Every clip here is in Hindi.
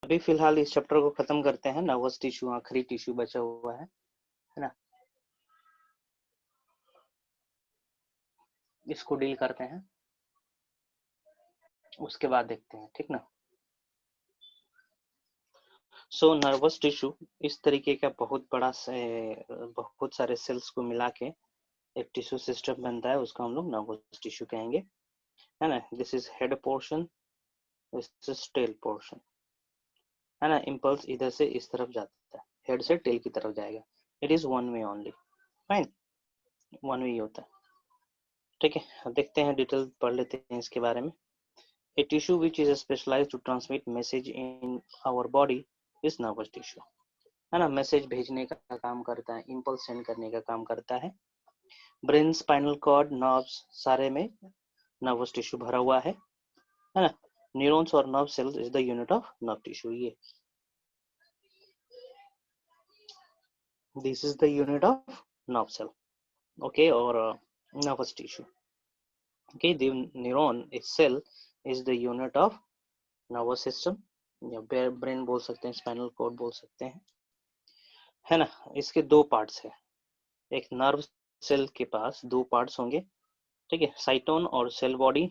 अभी फिलहाल इस चैप्टर को खत्म करते हैं। नर्वस टिश्यू आखिरी टिश्यू बचा हुआ है ना, इसको डील करते हैं, उसके बाद देखते हैं, ठीक ना। सो नर्वस टिश्यू इस तरीके का बहुत बड़ा बहुत सारे सेल्स को मिला के एक टिश्यू सिस्टम बनता है, उसको हम लोग नर्वस टिश्यू कहेंगे, है ना। This is head portion, this is tail portion, है ना। इम्पल्स इधर से इस तरफ जाता है, हेड से टेल की तरफ जाएगा। It is one way only, fine, one way होता है, ठीक है। अब देखते हैं, डिटेल पढ़ लेते हैं इसके बारे में। A tissue which is specialized to transmit message in our body is nervous tissue, है ना। मैसेज भेजने का काम करता है, इम्पल्स सेंड करने का काम करता है। ब्रेन, स्पाइनल कॉर्ड, नर्व्स सारे में नर्वस टिश्यू भरा हुआ है ना। न्यूरॉन्स और nerve cells is the unit of nerve tissue. ये this is the unit of nerve cell, okay, और nervous tissue, okay. The neuron is cell is the unit of nervous system, या ब्रेन बोल सकते हैं, स्पाइनल कॉर्ड बोल सकते हैं, है ना। इसके दो पार्ट्स है। एक नर्व सेल के पास दो पार्ट्स होंगे, ठीक है, साइटोन और cell body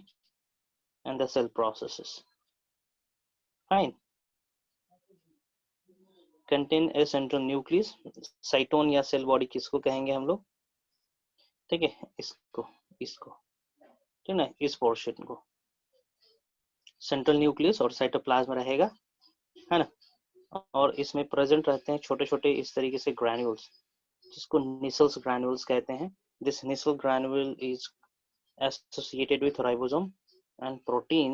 and the cell processes, fine. Contain a central nucleus, cyton या सेल बॉडी किसको कहेंगे हम लोग, ठीक है, इसको, इसको, ठीक है, इस पोर्शन को सेंट्रल न्यूक्लियस और साइटोप्लाज्म रहेगा, है ना। और इसमें प्रेजेंट रहते हैं छोटे छोटे इस तरीके से ग्रैन्यूल्स, जिसको निसल्स ग्रैन्यूल्स कहते हैं। This Nissl granule is associated with ribosome and protein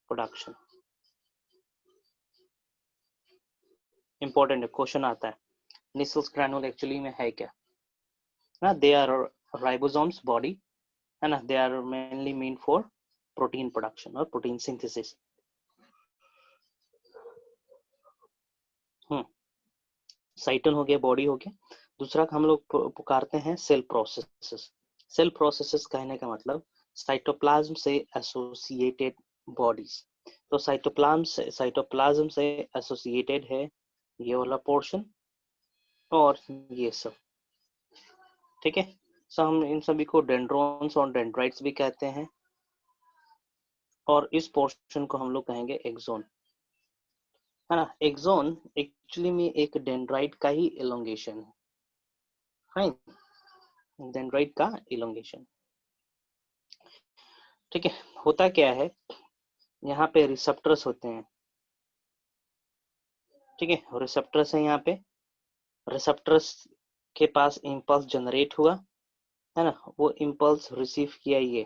production. Important question आता है, निसल्स ग्रैन्यूल एक्चुअली में है क्या ना। दे आर राइबोसोम्स बॉडी, है ना। They are mainly mean for protein production और प्रोटीन सिंथेसिस। साइटन हो गया, बॉडी हो गया। दूसरा हम लोग पुकारते हैं सेल प्रोसेसेस। सेल प्रोसेसेस कहने का मतलब साइटोप्लाज्म से एसोसिएटेड बॉडीज। तो साइटोप्लाज्म से एसोसिएटेड है ये वाला पोर्शन और ये सब, ठीक है। सो हम इन सभी को डेंड्रोन्स और डेंड्राइट्स भी कहते हैं, और इस पोर्शन को हम लोग कहेंगे एक्सोन, है ना। एक्सोन एक्चुअली में एक डेंड्राइट का ही एलोंगेशन है, फाइन, डेंड्राइट का एलोंगेशन, ठीक है। होता क्या है, यहाँ पे रिसेप्टर्स होते हैं, ठीक है, रिसेप्टर्स है यहाँ पे। रिसेप्टर्स के पास इम्पल्स जनरेट हुआ, है ना। वो इम्पल्स रिसीव किया, ये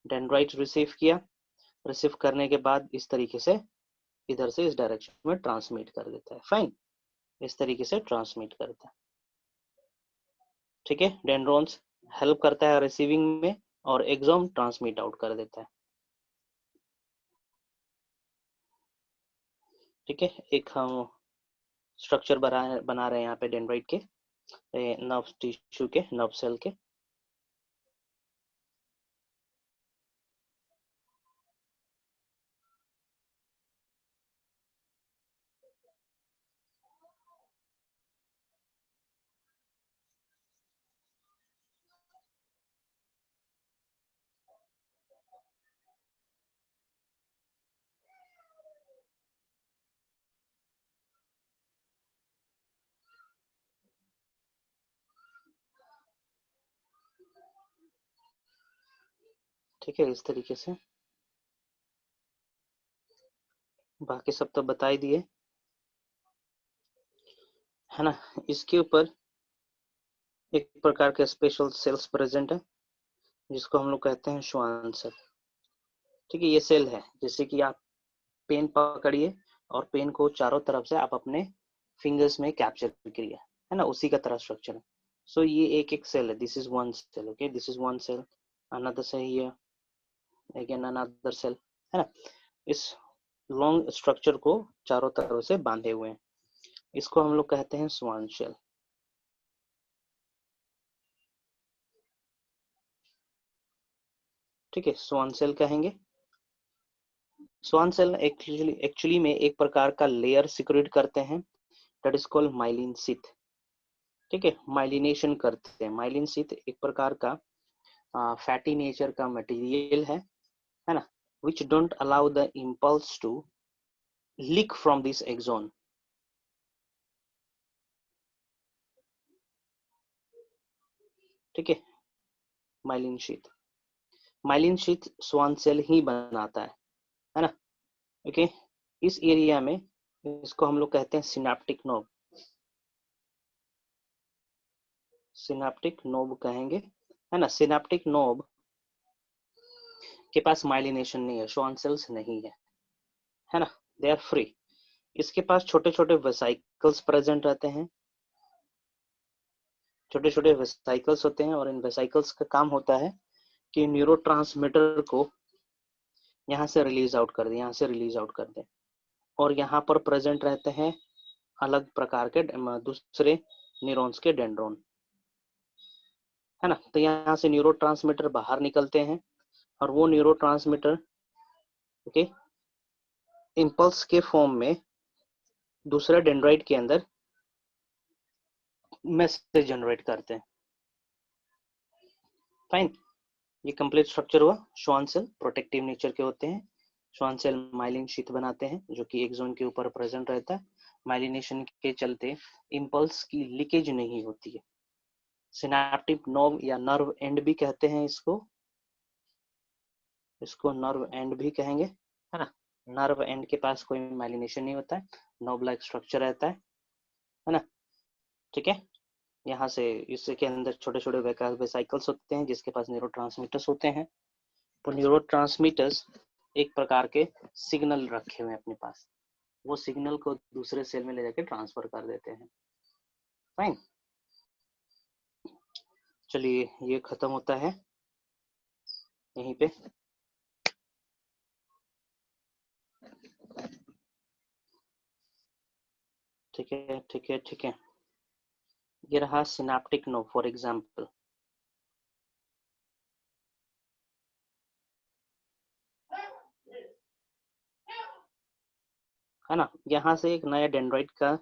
डेंड्राइट रिसीव किया, रिसीव करने के बाद इस तरीके से इधर से इस डायरेक्शन में ट्रांसमिट कर देता है, फाइन, इस तरीके से ट्रांसमिट करता है, ठीक है। डेंड्रॉन्स हेल्प करता है रिसीविंग में और एक्सोन ट्रांसमिट आउट कर देता है, ठीक है। एक हम स्ट्रक्चर बना रहे हैं यहाँ पे डेंड्राइट के, नर्व टिश्यू के, नर्व सेल के। ठीक है, इस तरीके से, बाकी सब तो बता ही दिए, है ना। इसके ऊपर एक प्रकार के स्पेशल सेल्स प्रेजेंट है, जिसको हम लोग कहते हैं श्वान सेल, ठीक है। ये सेल है, जैसे कि आप पेन पकड़िए और पेन को चारों तरफ से आप अपने फिंगर्स में कैप्चर करिए, है ना, उसी का तरह स्ट्रक्चर है। सो ये एक एक सेल है, this is one cell, okay, this is one cell, another cell here, again another cell, है ना। इस लॉन्ग स्ट्रक्चर को चारों तरफ से बांधे हुए हैं, इसको हम लोग कहते हैं स्वान सेल, ठीक है, स्वान सेल कहेंगे। स्वान सेल एक्चुअली में एक प्रकार का लेयर सिक्रेट करते हैं, that is called myelin sheath. ठीक है, माइलिनेशन करते हैं। माइलिन शीथ एक प्रकार का फैटी नेचर का मटेरियल है ना, which don't allow the impulse to leak from this axon। ठीक है, माइलिन शीथ स्वान सेल ही बनाता है ना। ओके, इस एरिया में इसको हम लोग कहते हैं सिनेप्टिक नोब, सिनेप्टिक नोब कहेंगे, है ना। सिनेप्टिक नोब के पास माइलिनेशन नहीं है, श्वान सेल्स नहीं है ना, दे आर फ्री। इसके पास छोटे छोटे वेसाइकल्स प्रेजेंट रहते हैं, छोटे छोटे वेसाइकल्स होते हैं, और इन वेसाइकल्स का काम होता है कि न्यूरोट्रांसमीटर को यहाँ से रिलीज आउट कर दे, यहाँ से रिलीज आउट कर दे। और यहाँ पर प्रेजेंट रहते हैं अलग प्रकार के दूसरे न्यूरॉन्स के डेंड्रोन, है ना। तो यहाँ से न्यूरोट्रांसमीटर बाहर निकलते हैं, और वो न्यूरोट्रांसमीटर ओके इम्पल्स के फॉर्म में दूसरे डेंड्राइट के अंदर मैसेज जनरेट करते हैं। फाइन, ये कंप्लीट स्ट्रक्चर हुआ। श्वान सेल प्रोटेक्टिव नेचर के होते हैं। श्वान सेल माइलिन शीथ बनाते हैं जो कि एक्सोन के ऊपर प्रेजेंट रहता है। माइलिनेशन के चलते इम्पल्स की लीकेज नहीं होती है। सिनेप्टिक नोब या नर्व एंड भी कहते हैं इसको, इसको नर्व एंड भी कहेंगे, है ना। नर्व एंड के पास कोई माइलिनेशन नहीं होता है, नोब लाइक स्ट्रक्चर रहता है ना। ठीक है, यहाँ से इसके अंदर छोटे छोटे वेसाइकल्स होते हैं जिसके पास न्यूरोट्रांसमीटर्स होते हैं। तो न्यूरोट्रांसमीटर्स एक प्रकार के सिग्नल रखे हुए हैं अपने पास, वो सिग्नल को दूसरे सेल में ले जाके ट्रांसफर कर देते हैं। फाइन, चलिए ये खत्म होता है यहीं पे। ठीक है ठीक है ठीक है, ये रहा सिनेप्टिक नोब फॉर एग्जांपल। है ना, यहाँ से एक नया डेंड्राइट का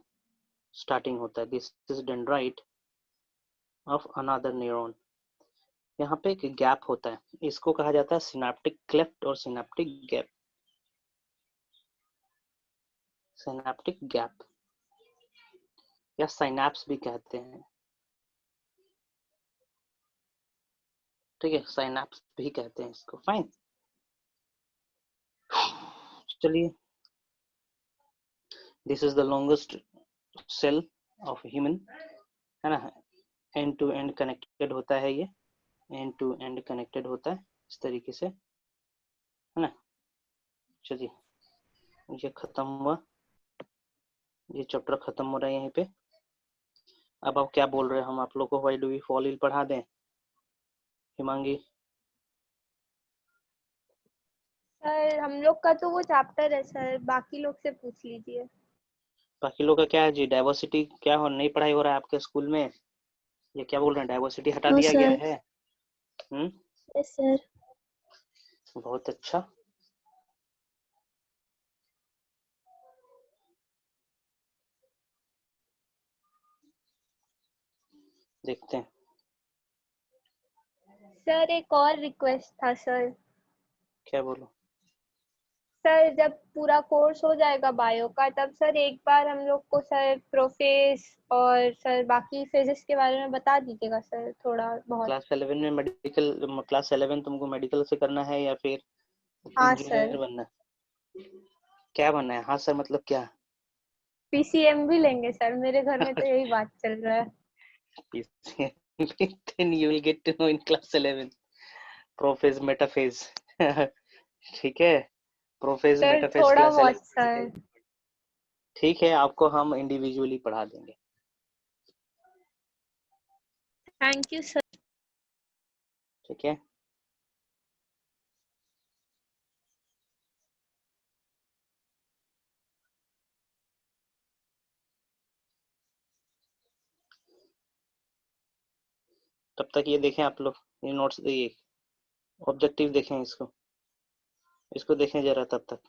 स्टार्टिंग होता है। This is dendrite of another neuron. यहाँ पे एक गैप होता है, इसको कहा जाता है सिनेप्टिक क्लेफ्ट और सिनेप्टिक गैप। सिनेप्टिक गैप या साइनैप्स भी कहते हैं। ठीक है, साइनैप्स भी कहते हैं इसको। फाइन, चलिए, this is the longest cell of human, है ना। एंड टू एंड कनेक्टेड होता है, ये एंड टू एंड कनेक्टेड होता है इस तरीके से, है ना। चलिए, ये खत्म हुआ, ये चैप्टर खत्म हो रहा है यहीं पे। अब आप क्या बोल रहे हैं, हम आप लोग को why do we fall in पढ़ा दें, हिमांगी? सर हम लोग का तो वो चैप्टर है सर, बाकी लोग से पूछ लीजिए। बाकी लोग का क्या है जी? डाइवर्सिटी क्या हो, नहीं पढ़ाई हो रहा है आपके स्कूल में? ये क्या बोल रहे हैं, डाइवर्सिटी हटा दिया गया है? Yes sir. बहुत अच्छा। देखते हैं। सर एक और रिक्वेस्ट था सर। क्या बोलो? सर जब पूरा कोर्स हो जाएगा बायो का, तब सर एक बार हम लोग को सर प्रोफेस और सर बाकी फेजेस के बारे में बता दीजिएगा सर, थोड़ा बहुत। क्लास 11 में मेडिकल, क्लास 11 तुमको मेडिकल से करना है या फिर हाँ इंजीनियर सर। बनना है? क्या बनना है? हाँ सर मतलब क्या? पीसीएम भी लेंगे सर, मेरे घर में तो यही बात चल रहा है। Then you will get to know in class 11 prophase metaphase. ठीक है, प्रोफेज सर मेटाफेज थोड़ा क्लास बहुत 11 सर। में। ठीक है, आपको हम इंडिविजुअली पढ़ा देंगे। Thank you sir. ठीक है, तब तक ये देखें आप लोग, ये नोट्स, ये ऑब्जेक्टिव देखें, इसको देखें जरा तब तक।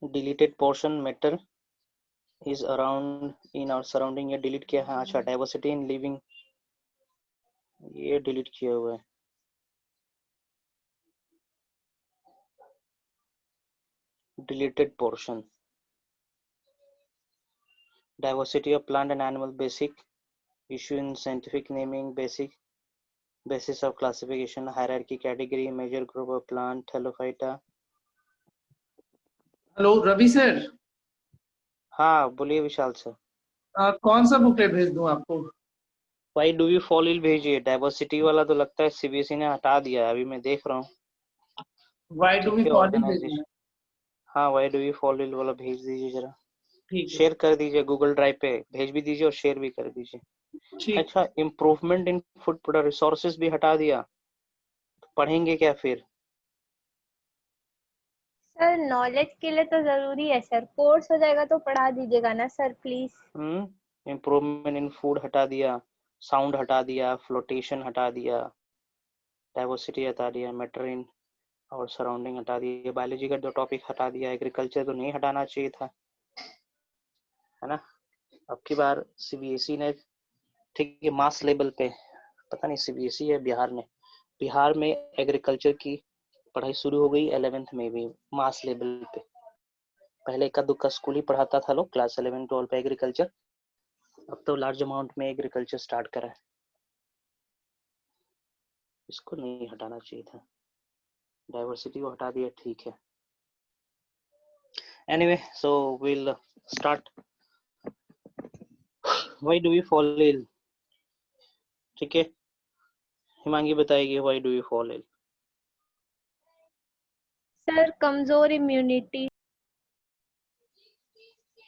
Deleted portion matter is around in our surrounding, ये डिलीट किया है। अच्छा, डाइवर्सिटी इन लिविंग, ये डिलीट किया हुआ है। Deleted portion, diversity of plant and animal, basic issue in scientific naming, basis of classification, hierarchy, category, major group of plant, Helophyta. Hello Ravi sir, हाँ बोलिए विशाल सर। कौन सा बुकलेट भेज दूं आपको? Why do we fall ill भेजिए। डाइवर्सिटी वाला तो लगता है सीबीएसई ने हटा दिया है, अभी मैं देख रहा हूँ। Why do we fall in भेजना? हाँ, why do we fall ill वाला भेज दीजिए जरा, ठीक है, शेयर कर दीजिए गूगल ड्राइव पे, भेज भी दीजिए और शेयर भी कर दीजिए। ठीक। अच्छा, improvement in food product resources भी हटा दिया, तो पढ़ेंगे क्या फिर? सर नॉलेज के लिए तो जरूरी है सर, कोर्स हो जाएगा तो पढ़ा दीजिएगा ना sir please. Improvement in food हटा दिया, साउंड हटा दिया, फ्लोटेशन हटा दिया, डाइवर्सिटी हटा दिया, मैटर इन और सराउंडिंग हटा दिया, बायोलॉजी का जो टॉपिक हटा दिया, एग्रीकल्चर तो नहीं हटाना चाहिए था, है ना। अब की बार सीबीएसई ने, ठीक है, मास लेवल पे, पता नहीं सीबीएसई है बिहार ने, बिहार में एग्रीकल्चर की पढ़ाई शुरू हो गई 11th में भी मास लेवल पे। पहले इक्का दुक्का स्कूल ही पढ़ाता था लोग क्लास 11 12 पे एग्रीकल्चर, अब तो लार्ज अमाउंट में एग्रीकल्चर स्टार्ट करा है। इसको नहीं हटाना चाहिए था, डाइवर्सिटी को हटा दिया, ठीक है। Anyway, so will start. Why do you fall ill, ठीक है, हिमांगी बताएगी why do you fall ill. Sir कमजोर इम्यूनिटी।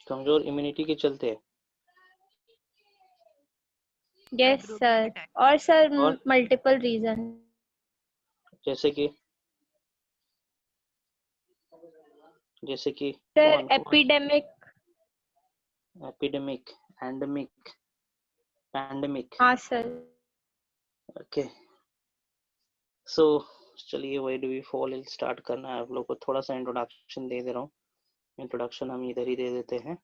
कमजोर इम्यूनिटी के चलते, यस सर, और सर और मल्टीपल रीजन। जैसे कि sir epidemic. Epidemic, endemic, pandemic. हाँ सर। ओके, सो चलिए why do we fall ill start करना है। आप लोग को थोड़ा सा इंट्रोडक्शन दे रहा हूँ, इंट्रोडक्शन हम इधर ही दे देते हैं,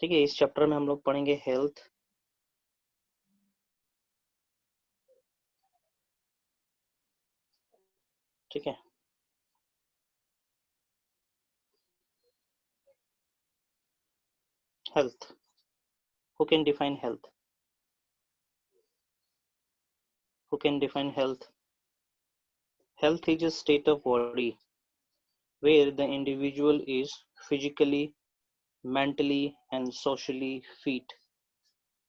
ठीक है। इस चैप्टर में हम लोग पढ़ेंगे हेल्थ, ठीक है। Health, who can define health, who can define health? Health is a state of body where the individual is physically, mentally and socially fit,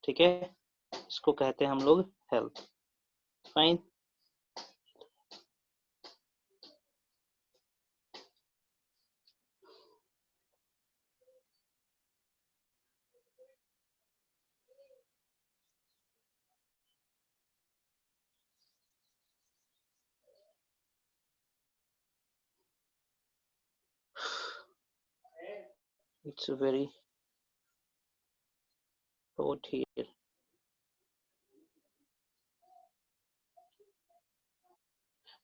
ठीक है, इसको कहते हैं हम लोग health. Fine, it's very hot here.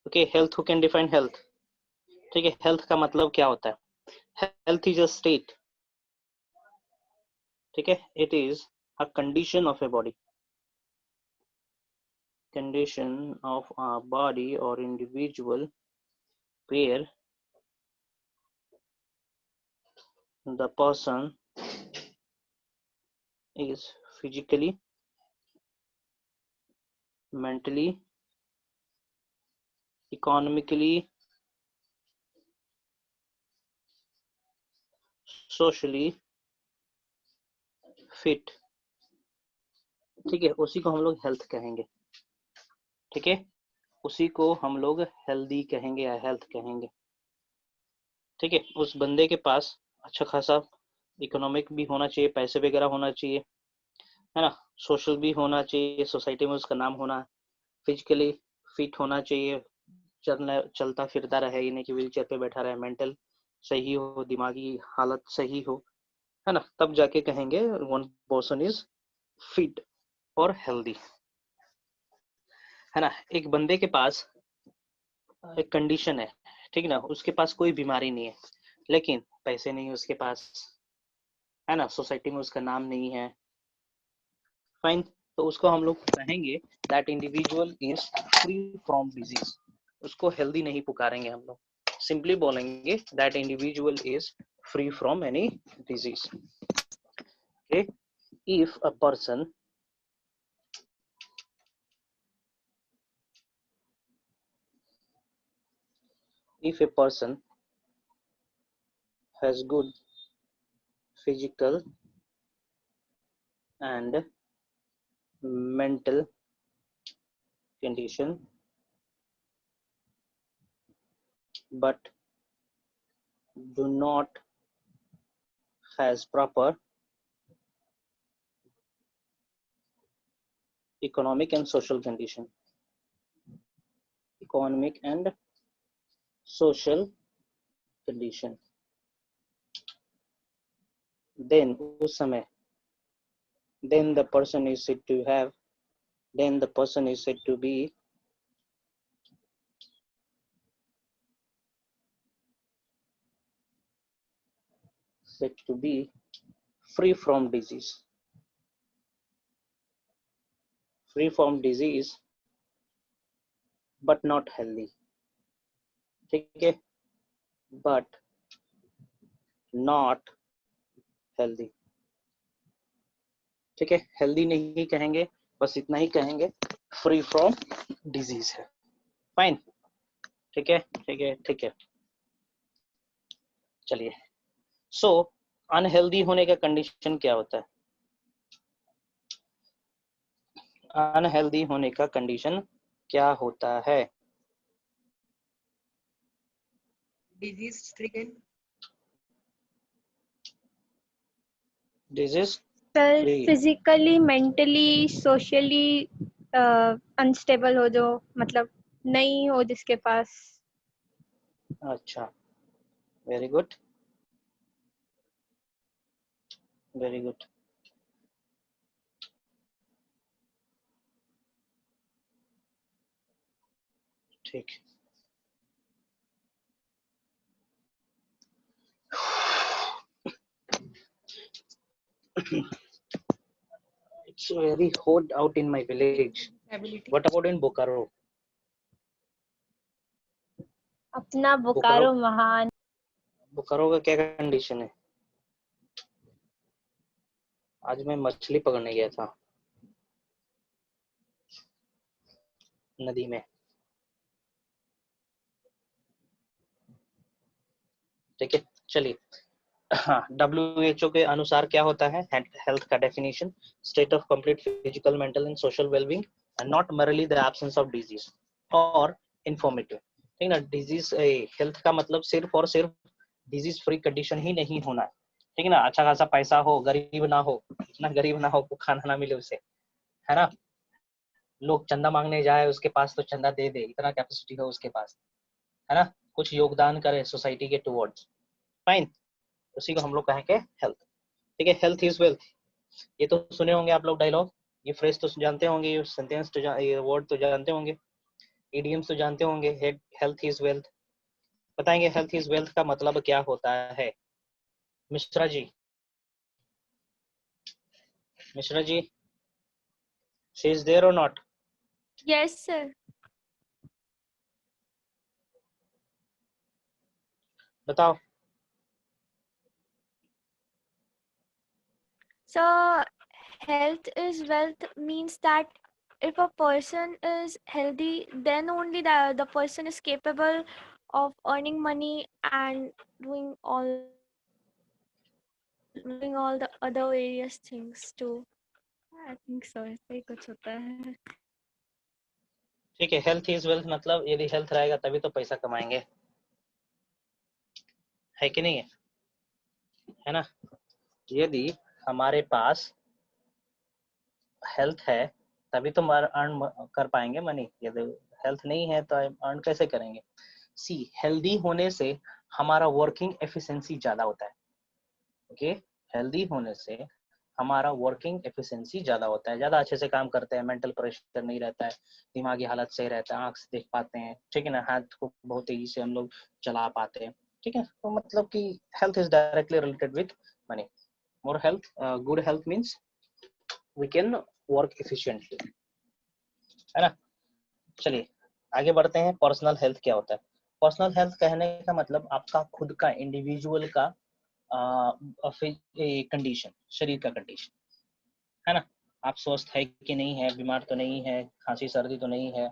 Okay, health, who can define health, ठीक है। हेल्थ का मतलब क्या होता है? हेल्थ इज अ स्टेट, ठीक है, it is a condition of a body, condition of a body or individual where the person is physically, mentally, economically, socially fit, ठीक है, उसी को हम लोग हेल्थ कहेंगे, ठीक है, उसी को हम लोग हेल्दी कहेंगे या हेल्थ कहेंगे, ठीक है। उस बंदे के पास अच्छा खासा इकोनॉमिक भी होना चाहिए, पैसे वगैरह होना चाहिए, है ना, सोशल भी होना चाहिए, सोसाइटी में उसका नाम होना, फिजिकली फिट होना चाहिए, चलता फिरता रहे, ये नहीं कि व्हीलचेयर पे बैठा रहे, मेंटल सही हो, दिमागी हालत सही हो, है ना, तब जाके कहेंगे वन पर्सन इज फिट और हेल्दी, है ना। एक बंदे के पास एक कंडीशन है, ठीक ना, उसके पास कोई बीमारी नहीं है, लेकिन पैसे नहीं उसके पास, है ना, सोसाइटी में उसका नाम नहीं है, फाइन, तो उसको हम लोग कहेंगे that individual is free from disease, उसको हेल्दी नहीं पुकारेंगे हम लोग, सिंपली बोलेंगे that individual is free from any disease. Okay, if a person has good physical and mental condition but do not has proper economic and social condition, economic and social condition, then उस समय then the person is said to have, then the person is said to be free from disease, free from disease but not healthy, ठीक है, but not healthy, ठीक है, हेल्दी नहीं कहेंगे, बस इतना ही कहेंगे, फ्री फ्रॉम डिजीज है, फाइन, ठीक है, ठीक है, ठीक है, चलिए। सो अनहेल्दी होने का कंडीशन क्या होता है? अनहेल्दी होने का कंडीशन क्या होता है? disease stricken, disease sir free, physically mentally socially unstable हो, जो मतलब नहीं हो जिसके पास। अच्छा, वेरी गुड, वेरी गुड, ठीक, it's very hot out in my village. ability, What about in Bokaro? अपना बोकारो महान। बोकारो का क्या कंडीशन है? आज मैं मछली पकड़ने गया था नदी में, ठीक है, चलिए। हाँ, WHO के अनुसार क्या होता है हेल्थ का definition? State of complete physical, mental and social wellbeing and not मरली द एब्सेंस ऑफ डिजीज और इंफॉर्मेटिव, ठीक ना। डिजीज हेल्थ का मतलब सिर्फ और सिर्फ डिजीज फ्री कंडीशन ही नहीं होना, ठीक है ना, अच्छा खासा पैसा हो, गरीब ना हो, इतना गरीब ना हो खाना ना मिले उसे, है ना, लोग चंदा मांगने जाए उसके पास तो चंदा दे दे, इतना कैपेसिटी हो उसके पास, है ना, कुछ योगदान करे सोसाइटी के टुवर्ड्स, फाइन, उसी को हम लोग कहेंगे हेल्थ, ठीक है। हेल्थ इज वेल्थ, ये तो सुने होंगे आप लोग डायलॉग, ये फ्रेज तो जानते होंगे, ये सेंटेंस तो ये वर्ड तो जानते होंगे, इडियम्स तो जानते होंगे, हेल्थ इज वेल्थ, बताएंगे हेल्थ इज वेल्थ का मतलब क्या होता है? Mishra ji, Mishra ji, she is there और नॉट? Yes sir. बताओ। So, health is wealth means that if a person is healthy, then only the person is capable of earning money and doing all the other various things too. I think so. ऐसे ही कुछ होता है। ठीक है, हेल्थ इज वेल्थ मतलब यदि हेल्थ रहेगा तभी तो पैसा कमाएंगे, है कि नहीं है ना। यदि हमारे पास हेल्थ है तभी तो अर्न कर पाएंगे मनी, यदि हेल्थ नहीं है तो अर्न कैसे करेंगे? सी, हेल्दी होने से हमारा वर्किंग एफिशिएंसी ज्यादा होता है, ओके, हेल्दी होने से हमारा वर्किंग एफिशिएंसी ज्यादा होता है, ज्यादा अच्छे से काम करते हैं, मेंटल प्रेशर नहीं रहता है, दिमागी हालत सही रहता है, आंख से देख पाते हैं, ठीक है ना, हाथ को बहुत तेजी से हम लोग चला पाते हैं, ठीक है, तो मतलब कि health is directly related with money. More health, good health means we can work efficiently, है ना। चलिए आगे बढ़ते हैं। पर्सनल हेल्थ क्या होता है? पर्सनल हेल्थ कहने का मतलब आपका खुद का इंडिविजुअल का कंडीशन, शरीर का कंडीशन, है ना। आप स्वस्थ है कि नहीं है, बीमार तो नहीं है, खांसी सर्दी तो नहीं है,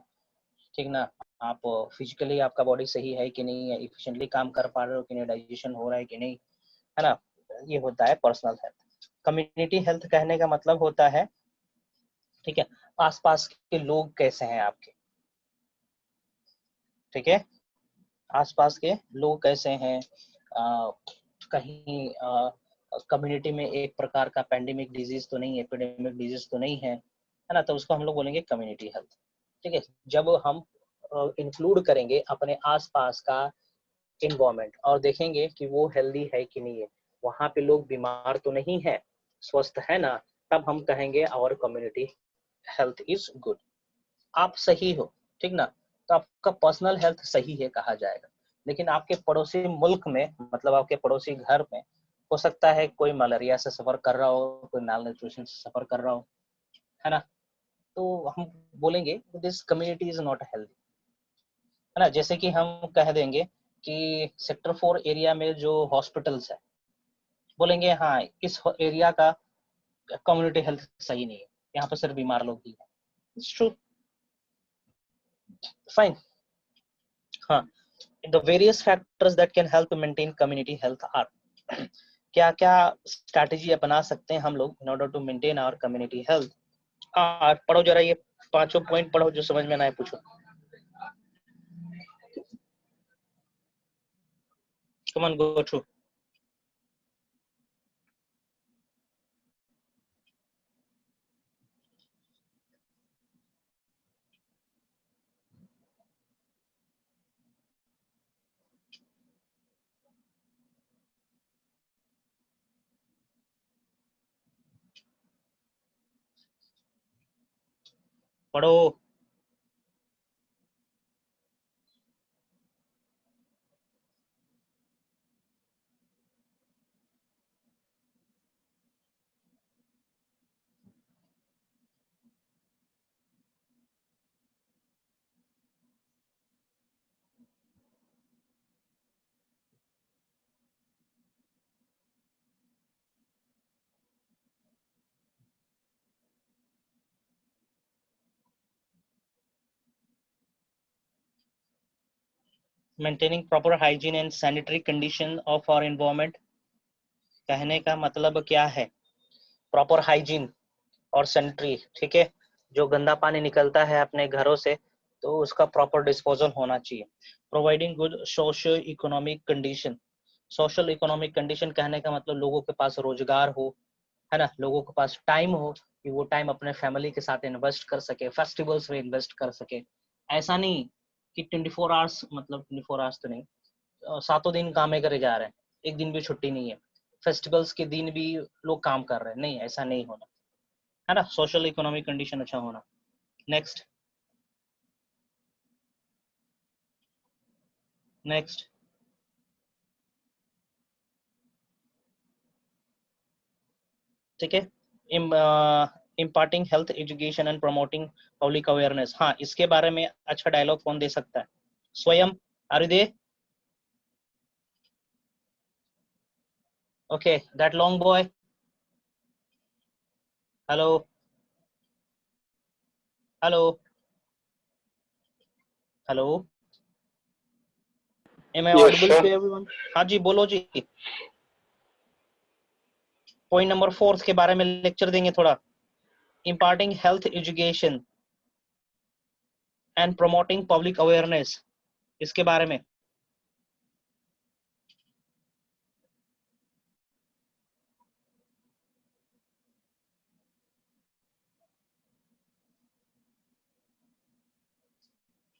ठीक ना। आप फिजिकली आपका बॉडी सही है कि नहीं है, इफिशिएंटली काम कर पा रहे हो कि नहीं, डाइजेशन हो रहा है कि नहीं, है ना। ये होता है पर्सनल हेल्थ। कम्युनिटी हेल्थ कहने का मतलब होता है, ठीक है, आसपास के लोग कैसे हैं आपके, ठीक है, आसपास के लोग कैसे हैं। कहीं कम्युनिटी में एक प्रकार का पेंडेमिक डिजीज तो नहीं है, एपिडेमिक डिजीज तो नहीं है ना, तो उसको हम लोग बोलेंगे कम्युनिटी हेल्थ। ठीक है, जब हम इंक्लूड करेंगे अपने आसपास का इन्वायरमेंट और देखेंगे कि वो हेल्दी है कि नहीं है, वहां पे लोग बीमार तो नहीं है, स्वस्थ है ना, तब हम कहेंगे our community health is good. आप सही हो, ठीक ना, तो आपका पर्सनल हेल्थ सही है कहा जाएगा। लेकिन आपके पड़ोसी मुल्क में, मतलब आपके पड़ोसी घर में हो सकता है कोई मलेरिया से सफर कर रहा हो, कोई माल न्यूट्रिशन से सफर कर रहा हो, है ना, तो हम बोलेंगे this community is not healthy, है ना। जैसे कि हम कह देंगे कि सेक्टर 4 एरिया में जो हॉस्पिटल्स है, बोलेंगे हाँ इस एरिया का कम्युनिटी हेल्थ सही नहीं है, यहाँ पर सिर्फ बीमार लोग ही हैं। It's true, fine. हाँ, the various factors that can help to maintain community health are क्या क्या स्ट्रैटेजी अपना सकते हैं हम लोग in order to maintain our community health। पढ़ो जरा ये पांचों पॉइंट पढ़ो, जो समझ में ना आए पूछो। Come on, go through। पढ़ो। Maintaining proper hygiene and sanitary condition of our environment कहने का मतलब क्या है? प्रॉपर हाइजीन और सैनिटरी, ठीक है, जो गंदा पानी निकलता है अपने घरों से तो उसका प्रॉपर डिस्पोजल होना चाहिए। Providing good social economic condition, social economic condition कहने का मतलब लोगों के पास रोजगार हो, है ना, लोगों के पास टाइम हो कि वो टाइम अपने फैमिली के साथ इन्वेस्ट कर सके, फेस्टिवल्स में इन्वेस्ट कर सके। ऐसा नहीं कि 24 आवर्स, मतलब 24 आवर्स तो नहीं, सातों दिन काम करे जा रहे हैं, एक दिन भी छुट्टी नहीं है, फेस्टिवल्स के दिन भी लोग काम कर रहे हैं, नहीं, ऐसा नहीं होना, है ना। सोशल इकोनॉमिक कंडीशन अच्छा होना। नेक्स्ट नेक्स्ट ठीक है, imparting health education and promoting public awareness. हाँ, इसके बारे में अच्छा डायलॉग कौन दे सकता है? Swayam, are you there? Okay, that long boy, hello hello hello, am I audible to everyone? हाँ जी, बोलो जी। पॉइंट नंबर 4 के बारे में लेक्चर देंगे थोड़ा, imparting health education and promoting public awareness, इसके बारे में।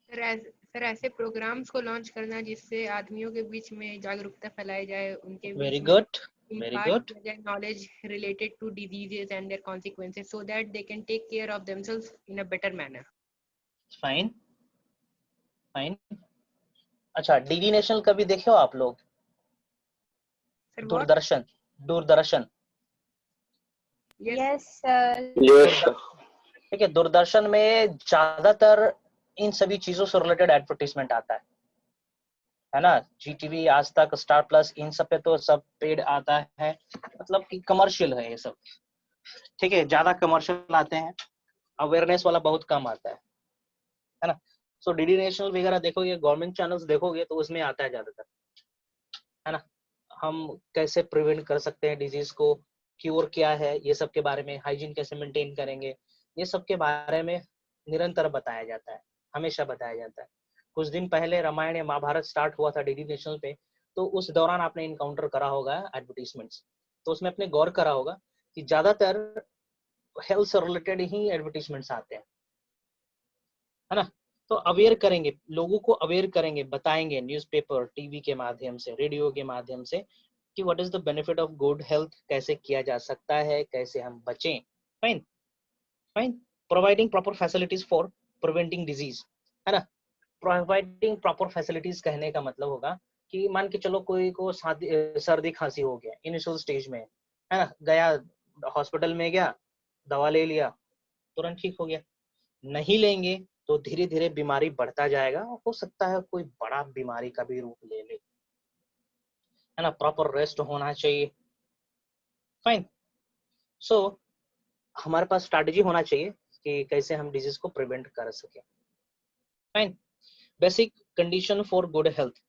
सर ऐसे प्रोग्राम्स को लॉन्च करना जिससे आदमियों के बीच में जागरूकता फैलाई जाए, उनके वेरी बीच गुड, में very impart good, their knowledge related to diseases and their consequences so that they can take care of themselves in a better manner। Fine fine. अच्छा, डीडी नेशनल कभी देखे हो आप लोग? Sir, what? Doordarshan, Doordarshan, yes sir. Yes sir. ठीक है। दूरदर्शन में ज्यादातर इन सभी चीजों से रिलेटेड एडवर्टीजमेंट आता है ना। GTV, आज तक, स्टार प्लस, इन सब पे तो सब पेड आता है, मतलब कि कमर्शियल है ये सब। ठीक है, ज्यादा कमर्शियल आते हैं, अवेयरनेस वाला बहुत कम आता है ना। सो DD नेशनल वगैरह देखोगे, गवर्नमेंट चैनल्स देखोगे तो उसमें आता है ज्यादातर, है ना। हम कैसे प्रिवेंट कर सकते हैं डिजीज को, क्योर क्या है, ये सब के बारे में, हाइजीन कैसे मेंटेन करेंगे, ये सब के बारे में निरंतर बताया जाता है, हमेशा बताया जाता है। कुछ दिन पहले रामायण या महाभारत स्टार्ट हुआ था DD नेशनल पे, तो उस दौरान आपने इनकाउंटर करा होगा एडवर्टीजमेंट्स, तो उसमें अपने गौर करा होगा कि ज्यादातर हेल्थ से रिलेटेड ही एडवर्टीजमेंट्स आते हैं, है ना। तो अवेयर करेंगे, लोगों को अवेयर करेंगे, बताएंगे न्यूज़पेपर, टीवी के माध्यम से, रेडियो के माध्यम से कि what is the benefit of good health, कैसे किया जा सकता है, कैसे हम बचें। Fine fine. Providing proper facilities for preventing disease, है ना। प्रोवाइडिंग प्रॉपर फैसिलिटीज कहने का मतलब होगा कि मान के चलो कोई को सर्दी खांसी हो गया इनिशियल स्टेज में, है ना, गया हॉस्पिटल में, गया दवा ले लिया, तुरंत ठीक हो गया। नहीं लेंगे तो धीरे धीरे बीमारी बढ़ता जाएगा, हो सकता है कोई बड़ा बीमारी का भी रूप ले ले, है ना। प्रॉपर रेस्ट होना चाहिए। फाइन। सो हमारे पास स्ट्रैटेजी होना चाहिए कि कैसे हम डिजीज को प्रिवेंट कर सके। Fine. Basic condition for good health,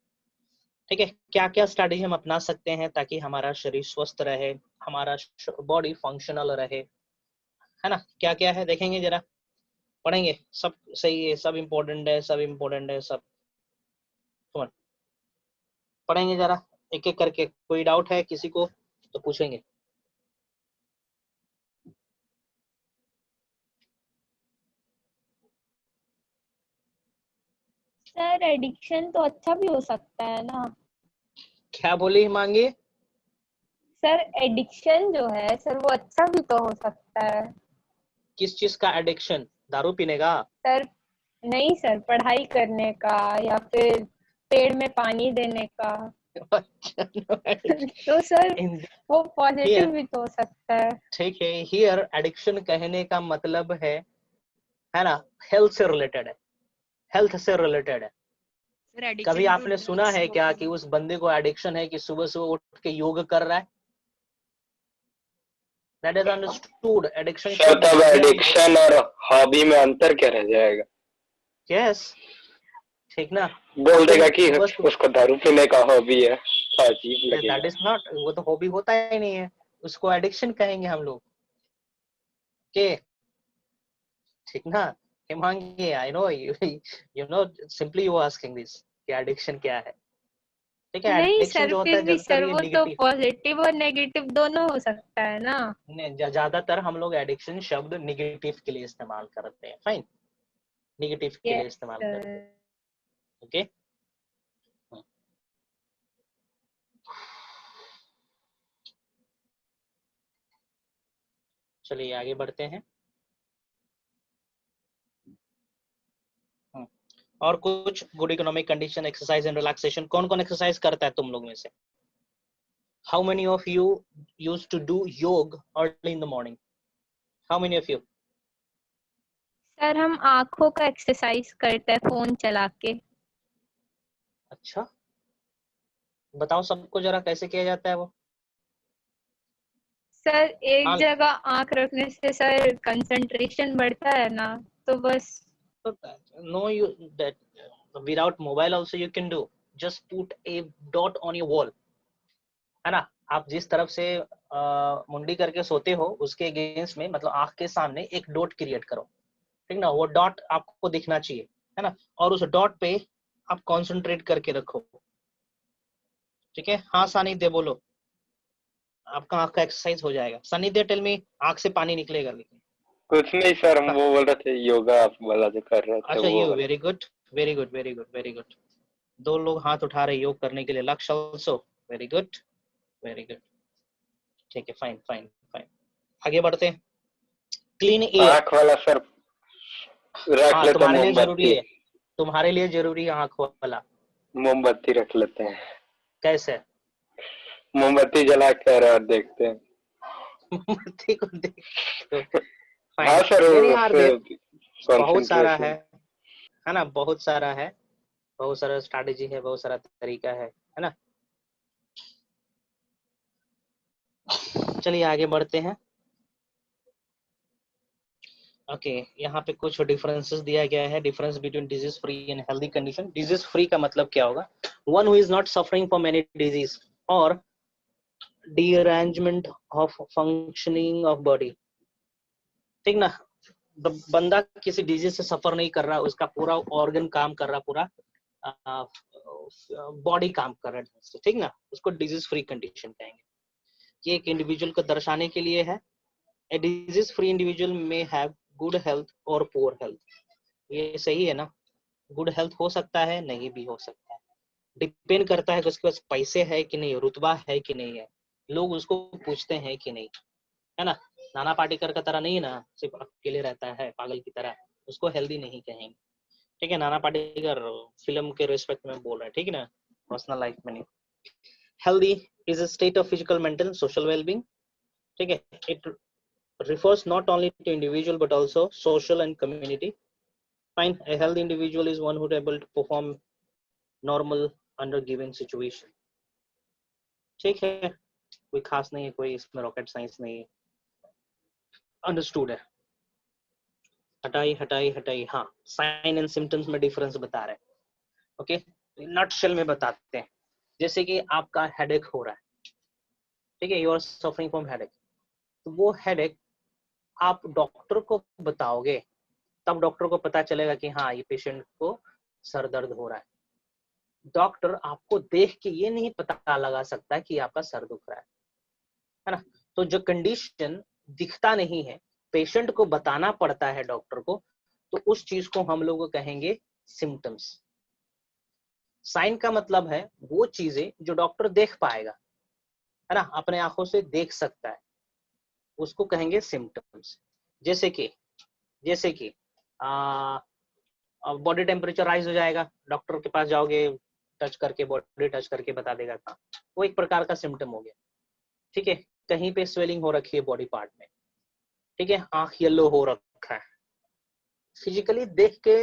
ठीक है। क्या क्या स्ट्रैटेजी हम अपना सकते हैं ताकि हमारा शरीर स्वस्थ रहे, हमारा बॉडी फंक्शनल रहे, है ना। क्या क्या है देखेंगे, जरा पढ़ेंगे, सब सही है, सब इम्पोर्टेंट है, सब इम्पोर्टेंट है, सब पढ़ेंगे जरा एक एक करके। कोई डाउट है किसी को तो पूछेंगे। सर एडिक्शन तो अच्छा भी हो सकता है ना। क्या बोली हिमांगी? सर एडिक्शन जो है सर वो अच्छा भी तो हो सकता है। किस चीज का एडिक्शन? दारू पीने का? सर नहीं सर, पढ़ाई करने का या फिर पेड़ में पानी देने का। तो सर वो पॉजिटिव भी तो हो सकता है। ठीक है, हियर एडिक्शन कहने का मतलब है ना, हेल्थ से रिलेटेड है, हेल्थ से रिलेटेड है। कभी आपने सुना है क्या कि उस बंदे को एडिक्शन है कि सुबह सुबह उठ के योग कर रहा है? That is understood. Addiction sir तब एडिक्शन और हॉबी में अंतर क्या रह जाएगा? Yes, ठीक ना। बोल देगा कि उसको दारू पीने का हॉबी है, अजीब लगेगा। That is not, वो तो हॉबी होता ही नहीं है, उसको एडिक्शन कहेंगे हम लोग के, ठीक ना। Himangi, I know you know simply you asking this कि एडिक्शन क्या है, ठीक है। नहीं एडिक्शन सर, जो होता फिर है भी सर वो तो नेगेटिव, पॉजिटिव और नेगेटिव दोनों हो सकता है ना। ज्यादातर हम लोग एडिक्शन शब्द नेगेटिव के लिए इस्तेमाल करते हैं। फाइन, नेगेटिव के लिए इस्तेमाल करते हैं। ओके, चलिए आगे बढ़ते हैं। और कुछ good economic condition, exercise and relaxation. कौन कौन एक्सरसाइज करता है तुम लोग में से? How many of you use to do yoga early in the morning? How many of you? Sir हम आंखों का एक्सरसाइज करते हैं फोन चला के। अच्छा, बताओ सबको जरा कैसे किया जाता है वो। सर एक जगह आंख रखने से सर कंसंट्रेशन बढ़ता है ना, तो बस। No, you that without mobile also you can do. Just put a dot on your wall, है ना। आप जिस तरफ से मुंडी करके सोते हो उसके अगेंस्ट में, मतलब आंख के सामने एक डॉट क्रिएट करो, ठीक ना। वो डॉट आपको दिखना चाहिए, है ना, और उस डॉट पे आप कंसंट्रेट करके रखो, ठीक है। हाँ सानिध्य बोलो, आपका आंख का एक्सरसाइज हो जाएगा। सानिध्य टेल मी, आंख से पानी निकलेगा लेकिन। कुछ नहीं सर, हम वो बोल रहे थे योगा आप वाला जो कर रहे थे। अच्छा, you very good, very good, very good, very good. दो लोग हाथ उठा रहे योग करने के लिए। लक्ष्य also, very good, very good, ठीक है। फाइन फाइन फाइन, आगे बढ़ते हैं। क्लीन एयर, आंख वाला सर रख लेते हैं। तुम्हारे लिए जरूरी है, तुम्हारे लिए जरूरी है आंख वाला। मोमबत्ती रख लेते हैं। कैसे? मोमबत्ती जलाकर और देखते हैं। मोमबत्ती को देख तो हाँ सर, बहुत सारा है ना, बहुत सारा है, बहुत सारा स्ट्रैटेजी है, बहुत सारा तरीका है ना। चलिए आगे बढ़ते हैं। ओके यहाँ पे कुछ डिफरेंसेस दिया गया है। Difference between disease free and healthy condition. Disease free का मतलब क्या होगा? One who is not suffering from any disease और डीअरेंजमेंट ऑफ फंक्शनिंग ऑफ बॉडी, ठीक ना। बंदा किसी डिजीज से सफर नहीं कर रहा, उसका पूरा ऑर्गन काम कर रहा, पूरा बॉडी काम कर रहा है, ठीक ना, उसको डिजीज फ्री कंडीशन कहेंगे। ये एक इंडिविजुअल को दर्शाने के लिए है। ए डिजीज फ्री इंडिविजुअल में हैव गुड हेल्थ और पुअर हेल्थ। ये सही है ना, गुड हेल्थ हो सकता है, नहीं भी हो सकता है, डिपेंड करता है कि उसके पास पैसे है कि नहीं, रुतबा है कि नहीं है, लोग उसको पूछते हैं कि नहीं, है ना। नाना पाटेकर का तरह नहीं है ना, सिर्फ अकेले रहता है पागल की तरह, उसको हेल्दी नहीं कहेंगे, ठीक है। नाना पाटेकर फिल्म के रिस्पेक्ट में बोल रहा है, ठीक है ना, पर्सनल लाइफ में नहीं। Healthy is a state of physical, mental, social wellbeing, ठीक है। It refers not only to individual but also social and community. Fine, a healthy individual is one who is able to perform normal under given situation. ठीक है, कोई खास नहीं है, कोई इसमें रॉकेट साइंस नहीं है, अंडरस्टूड है। हटाई हटाई हटाई। हाँ, साइन एंड सिम्टम्स में डिफरेंस बता रहे हैं। ओके, नटशेल में बताते हैं। जैसे कि आपका हेडेक हो रहा है, ठीक है, you are suffering from headache, तो वो हेडेक आप डॉक्टर को बताओगे तब डॉक्टर को पता चलेगा कि हाँ ये पेशेंट को सर दर्द हो रहा है। डॉक्टर आपको देख के ये नहीं पता लगा सकता कि आपका सर दुख रहा है ना। तो जो कंडीशन दिखता नहीं है, पेशेंट को बताना पड़ता है डॉक्टर को, तो उस चीज को हम लोग कहेंगे सिम्टम्स। साइन का मतलब है वो चीजें जो डॉक्टर देख पाएगा, है ना, अपने आंखों से देख सकता है, उसको कहेंगे सिम्टम्स। जैसे कि बॉडी टेम्परेचर राइज हो जाएगा, डॉक्टर के पास जाओगे, टच करके, बॉडी टच करके बता देगा कहाँ, वो एक प्रकार का सिम्टम हो गया, ठीक है। कहीं पे स्वेलिंग हो रखी है बॉडी पार्ट में, ठीक है, आंख येलो हो रखा है, फिजिकली देख के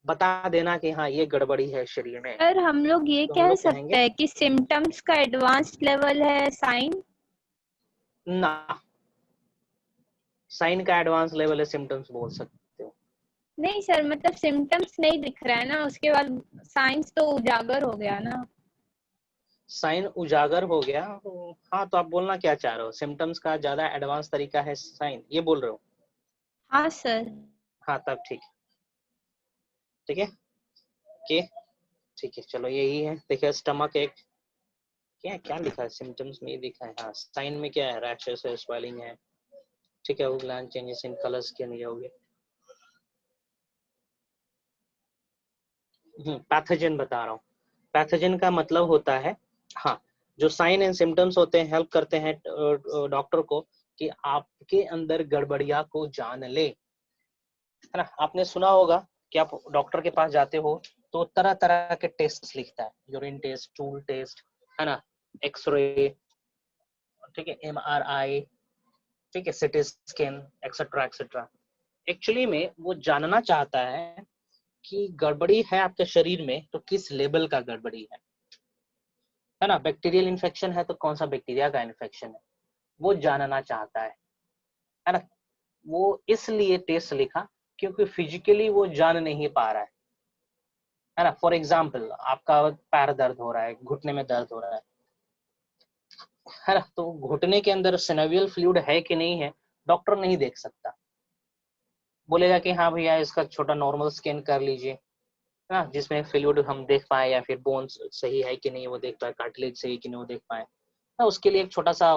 बता देना कि हाँ ये गड़बड़ी है शरीर में। सर हम लोग ये तो कह सकते हैं कि सिम्टम्स का एडवांस लेवल है साइन? ना, साइन का एडवांस लेवल है, सिम्टम्स बोल सकते हो। नहीं सर, मतलब सिम्टम्स नहीं दिख रहा है ना, उसके बाद साइंस तो उजागर हो गया ना। साइन उजागर हो गया, हाँ, तो आप बोलना क्या चाह रहे हो? सिम्टम्स का ज्यादा एडवांस तरीका है साइन, ये बोल रहे हो? हाँ सर। हाँ तब ठीक है, ठीक है, के ठीक है, चलो यही है। देखिए स्टमक एक क्या क्या लिखा है सिम्टम्स में, ये लिखा है। हाँ, साइन में क्या है? रैशेस है, स्वेलिंग है, ठीक है, वो gland changes in colour skin, ये हो गया। पैथोजन बता रहा हूँ। पैथोजन का मतलब होता है, हाँ, जो साइन एंड सिम्टम्स होते हैं, हेल्प करते हैं डॉक्टर को कि आपके अंदर गड़बड़िया को जान ले, है ना। आपने सुना होगा कि आप डॉक्टर के पास जाते हो तो तरह तरह के टेस्ट लिखता है, यूरिन टेस्ट, स्टूल टेस्ट, है ना, एक्सरे, ठीक है, MRI, ठीक है, CT scan, etcetera etcetera. Actually में वो जानना चाहता है कि गड़बड़ी है आपके शरीर में तो किस लेवल का गड़बड़ी है ना। बैक्टीरियल इन्फेक्शन है तो कौन सा बैक्टीरिया का इन्फेक्शन है, वो जानना चाहता है ना। वो इसलिए टेस्ट लिखा क्योंकि फिजिकली वो जान नहीं पा रहा है ना। फॉर एग्जाम्पल, आपका पैर दर्द हो रहा है, घुटने में दर्द हो रहा है ना, तो घुटने के अंदर सिनोवियल फ्लूइड है कि नहीं है डॉक्टर नहीं देख सकता, बोलेगा कि हाँ भैया इसका छोटा नॉर्मल स्कैन कर लीजिए, है ना, जिसमें फ्लूइड हम देख पाए, या फिर बोन्स सही है कि नहीं वो देख पाए, कार्टिलेज सही कि नहीं वो देख पाए ना। उसके लिए एक छोटा सा,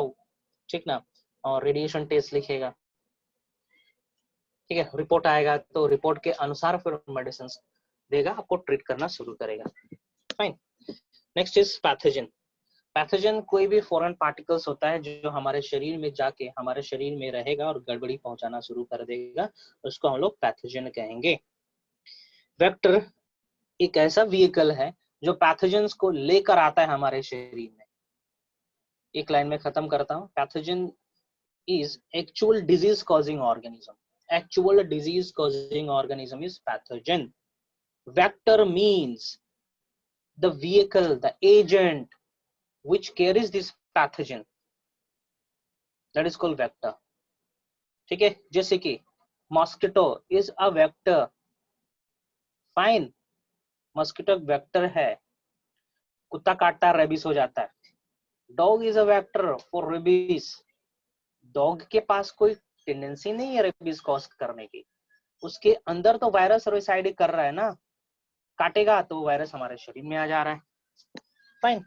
ठीक ना, और रेडिएशन टेस्ट लिखेगा, ठीक है, रिपोर्ट आएगा तो रिपोर्ट के अनुसार फिर मेडिसिन देगा, आपको ट्रीट करना शुरू करेगा। Fine. Next is pathogen. Pathogen कोई भी फॉरेन पार्टिकल्स होता है जो हमारे शरीर में जाके हमारे शरीर में रहेगा और गड़बड़ी पहुंचाना शुरू कर देगा, उसको हम लोग पैथोजन कहेंगे। वेक्टर एक ऐसा व्हीकल है जो पैथोजेंस को लेकर आता है हमारे शरीर में, एक लाइन में खत्म करता हूँ. Pathogen is actual disease causing organism. Actual disease causing organism is pathogen. Vector means the vehicle, the agent which carries this pathogen, that is called vector. ठीक है, जैसे कि mosquito is a vector. Fine, mosquito vector है, कुत्ता काटता है रेबीज हो जाता है. Dog is a vector for rabies. Dog के पास कोई टेंडेंसी नहीं है रेबीज कॉज करने की, उसके अंदर तो वायरस रेसाइड कर रहा है ना, काटेगा तो वायरस हमारे शरीर में आ जा रहा है. फाइन,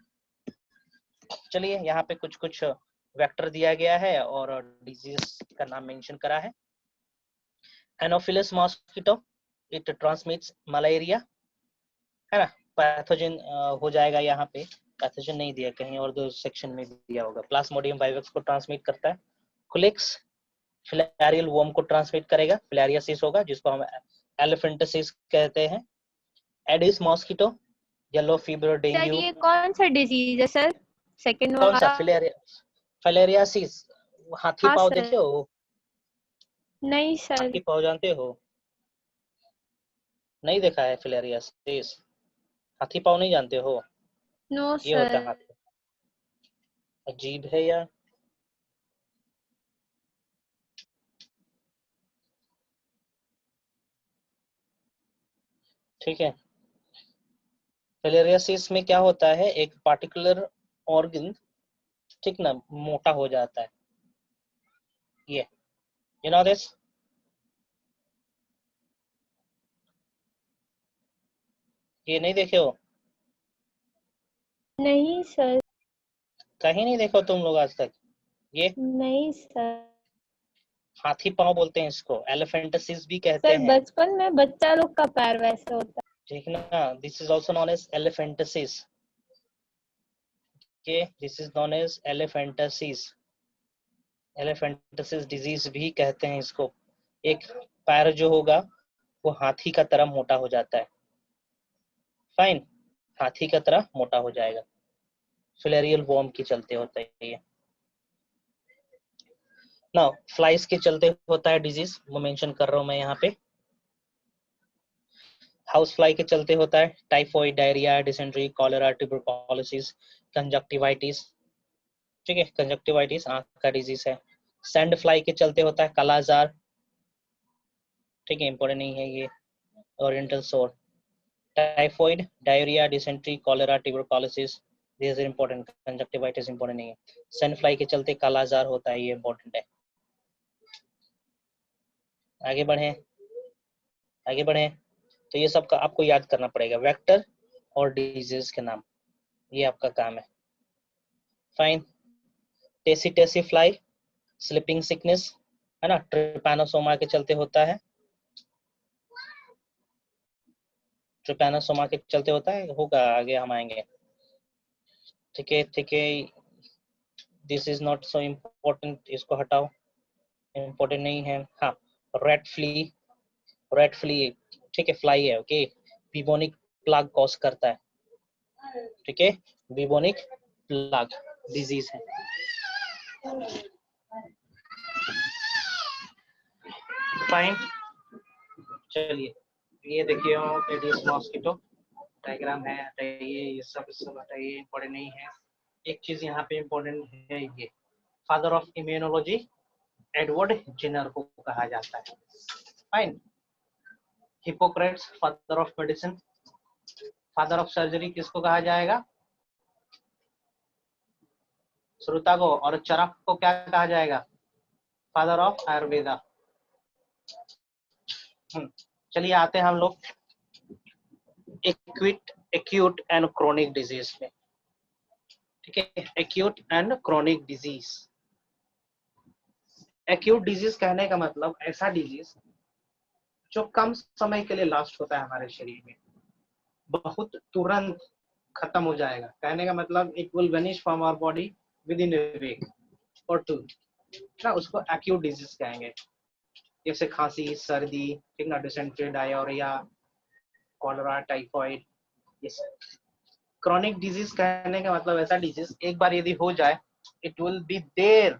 चलिए यहाँ पे कुछ कुछ वेक्टर दिया गया है और डिजीज का नाम मेंशन करा है. Anopheles mosquito, it transmits malaria, है ना. पैथोजन हो जाएगा यहाँ पे, पैथोजन नहीं दिया, कहीं और दो सेक्शन में दिया होगा. प्लाज्मोडियम वाइवेक्स को ट्रांसमिट करता है. कुलिक्स फिलेरियल वर्म को ट्रांसमिट करेगा, फिलेरियासिस होगा जिसको हम एलिफेंटासिस कहते हैं. Aedes mosquito, yellow fever, dengue. Sir ये कौन सा डिजीज है सर? सेकंड कौन सा? वाला फिलेरियासिस. हाथी पाँव सर. देखे हो? नहीं सर. हाथी पाँव जानते हो? नहीं देखा है फिलेरियासिस? हाथी पाँव नहीं जानते हो? नो ये होता है सर. हाथी. अजीब है यार. ठीक है, फिलेरियासिस में क्या होता है, एक पार्टिकुलर ऑर्गन, ठीक ना, मोटा हो जाता है. ये यू नो दिस? ये नहीं देखे हो? नहीं सर. कहीं नहीं देखो तुम लोग आज तक? ये नहीं सर. हाथी पाँव बोलते हैं इसको, एलिफेंटासिस भी कहते सर हैं. बचपन में बच्चा लोग का पैर वैसे होता है. ठीक ना, this is also known as elephantiasis. Okay, this is known as elephantiasis. Elephantiasis disease भी कहते हैं इसको. एक पैर जो होगा वो हाथी का तरह मोटा हो जाता है. फाइन, हाथी का तरह मोटा हो जाएगा. फिलेरियल वर्म के चलते होता है ये. नाउ फ्लाइज के चलते होता है डिजीज, वो मेंशन कर रहा हूं मैं यहाँ पे. हाउस फ्लाई के चलते होता है typhoid, diarrhoea, dysentery, cholera, tuberculosis, conjunctivitis. ठीक है, कंजक्टिवाइटिस आंख का डिजीज है. सैंड फ्लाई के चलते होता है कालाजार. ठीक है, इंपॉर्टेंट नहीं है ये. ओरिएंटल सोर. Typhoid, diarrhoea, dysentery, cholera, tuberculosis, this is important. Conjunctivitis important नहीं है. सैंड फ्लाई के चलते कालाजार होता है, ये इंपॉर्टेंट है. आगे बढ़े, आगे बढ़े. तो ये सब का आपको याद करना पड़ेगा, वेक्टर और डिजीज के नाम, ये आपका काम है. Fine. Tessy fly, sleeping sickness, है ना, ट्रिपैनोसोमा के चलते होता है. ट्रिपैनोसोमा के चलते होता है, होगा, आगे हम आएंगे. ठीक है, ठीक है. This is not so important, इसको हटाओ, इम्पोर्टेंट नहीं है. हाँ, रेड फ्ली, रेड फ्ली, ठीक है, फ्लाई है. ओके, बिबोनिक प्लाग कॉज करता है. ठीक है, बिबोनिक प्लाग डिजीज है. फाइन, चलिए ये देखिए एडिस मॉस्किटो डायग्राम है, हटाइए ये सब हटाइए, इम्पोर्टेंट नहीं है. एक चीज यहाँ पे इम्पोर्टेंट है, ये father of immunology Edward Jenner को कहा जाता है. Fine. Hippocrates father of medicine. Father of surgery किसको कहा जाएगा? श्रुता को. और चरक को क्या कहा जाएगा? Father of Ayurveda. चलिए आते हैं हम लोग एक्यूट एंड क्रोनिक डिजीज में. ठीक है, acute and chronic disease. Acute disease कहने का मतलब ऐसा डिजीज जो कम समय के लिए लास्ट होता है हमारे शरीर में, बहुत तुरंत खत्म हो जाएगा. कहने का मतलब it will vanish from our body within a week और 2 ना, उसको एक्यूट डिजीज कहेंगे. जैसे खांसी, सर्दी, ठीक ना, डिसेंट्री, डायरिया, कॉलरा, टाइफॉइड, ये सब. क्रॉनिक डिजीज कहने का मतलब ऐसा डिजीज एक बार यदि हो जाए it will be there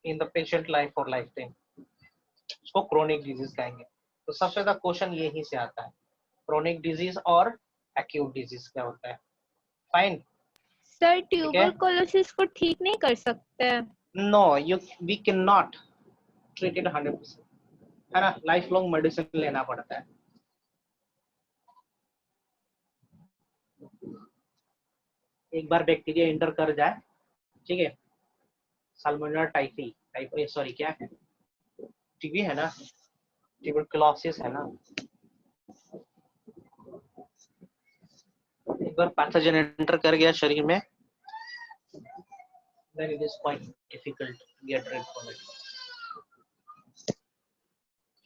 in the patient life for lifetime, उसको chronic disease कहेंगे। तो सबसे ज्यादा क्वेश्चन यही से आता है, chronic disease और acute disease क्या होता है। फाइन सर ट्यूबरकुलोसिस को ठीक नहीं कर सकते? No, we can not treat it 100%, है ना, लाइफ लॉन्ग मेडिसिन लेना पड़ता है। एक बार बैक्टीरिया इंटर कर जाए, ठीक है, साल्मोनेला टाइफी सॉरी क्या है, टीबी है ना, ट्यूबरकुलोसिस है ना, एक बार पैथोजन एंटर कर गया शरीर में, then it is quite difficult to get rid of it.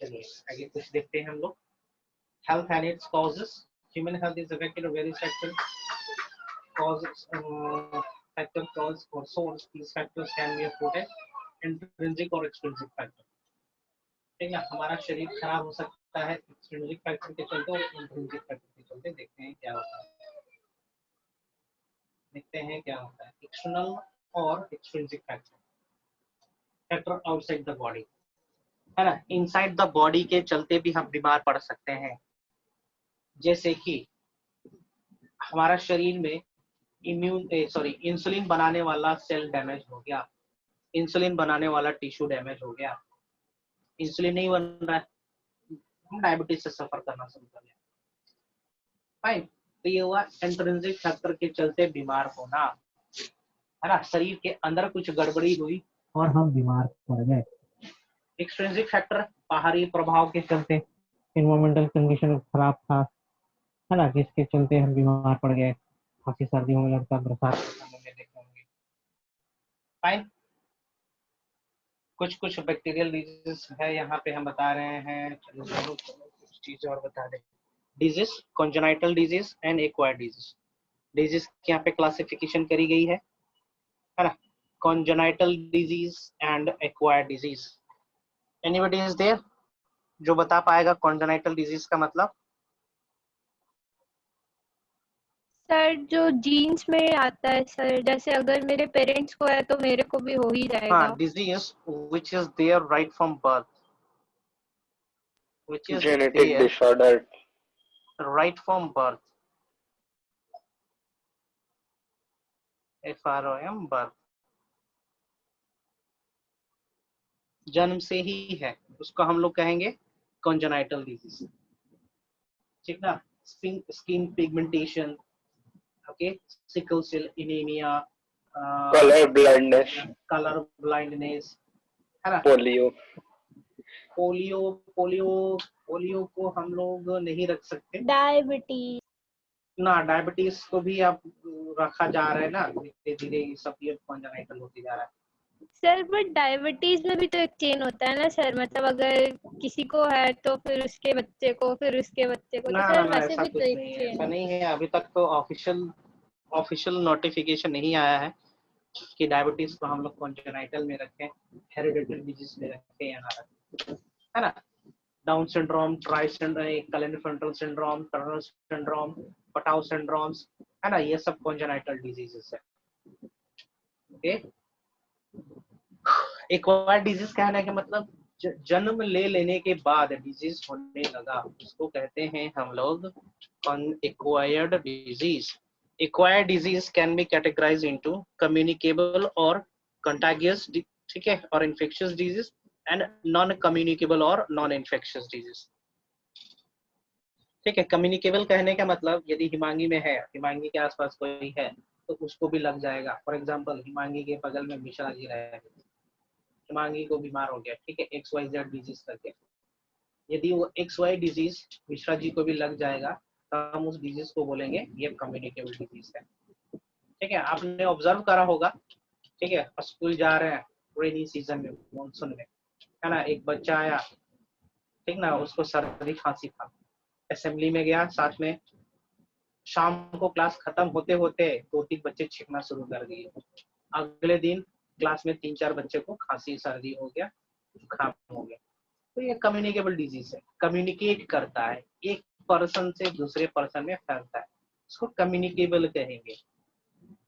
चलिए आगे कुछ देखते हैं हम लोग। Health and its causes. Human health is affected by various factors. Causes, factor, cause or source. These factors can be affected intrinsic or extrinsic factor. ठीक है, हमारा शरीर खराब हो सकता है एक्सट्रिंसिक फैक्टर के चलते और इंट्रिंसिक फैक्टर के चलते। देखते हैं क्या होता है, देखते हैं क्या होता है। एक्सटर्नल और extrinsic factor, factor outside the body, है ना, इनसाइड द बॉडी के चलते भी हम बीमार पड़ सकते हैं। जैसे कि हमारा शरीर में इंसुलिन बनाने वाला सेल डैमेज हो गया, इंसुलिन बनाने वाला टिश्यू डैमेज हो गया, इंसुलिन नहीं बन रहा है, हम डायबिटीज से सफर करना शुरू कर दिया। फाइन, तो ये हुआ इंट्रिंसिक फैक्टर के चलते बीमार होना, है ना, शरीर के अंदर कुछ गड़बड़ी हुई और हम बीमार पड़ गए। एक्सट्रिंसिक फैक्टर बाहरी प्रभाव के चलते, एनवायरमेंटल कंडीशन खराब था, है ना, जिसके चलते हम बीमार पड़ गए, खांसी सर्दी होने लगता, बरसात के समय में देखे होंगे। फाइन, कुछ कुछ बैक्टीरियल डिजीज है यहाँ पे हम बता रहे हैं। चलो कुछ चीज और बता दें। Disease, congenital disease and acquired disease. Disease की यहाँ पे क्लासिफिकेशन करी गई है ना, congenital disease and acquired disease. Anybody is there जो बता पाएगा congenital disease का मतलब? सर जो जीन्स में आता है सर, जैसे अगर मेरे पेरेंट्स को है तो मेरे को भी हो ही जाएगा। हाँ, disease which is there right from birth, which is genetic disorder right from birth, FROM birth, जन्म से ही है, उसको हम लोग कहेंगे congenital disease। ठीक ना, skin pigmentation, okay, sickle cell anemia, color blindness, है ना, पोलियो को हम लोग नहीं रख सकते। डायबिटीज ना, डायबिटीज को भी अब रखा जा रहा है ना, धीरे धीरे सब ये कॉन्जेनाइटल होते जा रहा है। सर बट डायबिटीज में भी तो एक चेन होता है ना सर, मतलब अगर किसी को है तो फिर उसके बच्चे को, फिर उसके बच्चे को, तो सर वैसे भी तो एक चेन। ऐसा नहीं है, अभी तक तो ऑफिशियल नोटिफिकेशन नहीं आया है कि डायबिटीज को हम लोग कॉन्जेनाइटल में रखें, हेरिडिटरी डिजीज में रखें या ना रखें, है ना। Down syndrome, tri syndrome, Klinefelter syndrome, Turner syndrome, Patau syndromes, है ना, ये सब कॉन्जेनाइटल डिजीजेस है। ओके, एक्वायर्ड डिजीज कहने का मतलब जन्म ले लेने के बाद डिजीज होने लगा, उसको कहते हैं हम लोग acquired disease. Acquired disease can be categorized into communicable or contagious, ठीक है, और infectious disease and non-communicable और non-infectious disease। ठीक है, communicable कहने का मतलब यदि हिमांगी में है, हिमांगी के आसपास कोई है तो उसको भी लग जाएगा। फॉर एग्जांपल, हिमांगी के बगल में मिश्रा जी रहे, हिमांगी को बीमार हो गया, ठीक है, XYZ डिजीज करके, यदि वो XY डिजीज मिश्रा जी को भी लग जाएगा तो हम उस डिजीज को बोलेंगे ये कम्युनिकेबल डिजीज है। ठीक है, आपने ऑब्जर्व करा होगा, ठीक है, स्कूल जा रहे हैं रेनी सीजन में, मानसून में, है ना, एक बच्चा आया, ठीक ना, उसको सर्दी खांसी था, असेंबली में गया, साथ में शाम को क्लास खत्म होते होते 2-3 बच्चे छींकना शुरू कर दिए। अगले दिन क्लास में 3-4 बच्चे को खांसी सर्दी हो गया, जुकाम हो गया। तो ये कम्युनिकेबल डिजीज है, कम्युनिकेट करता है, एक पर्सन से दूसरे पर्सन में फैलता है, इसको कम्युनिकेबल कहेंगे।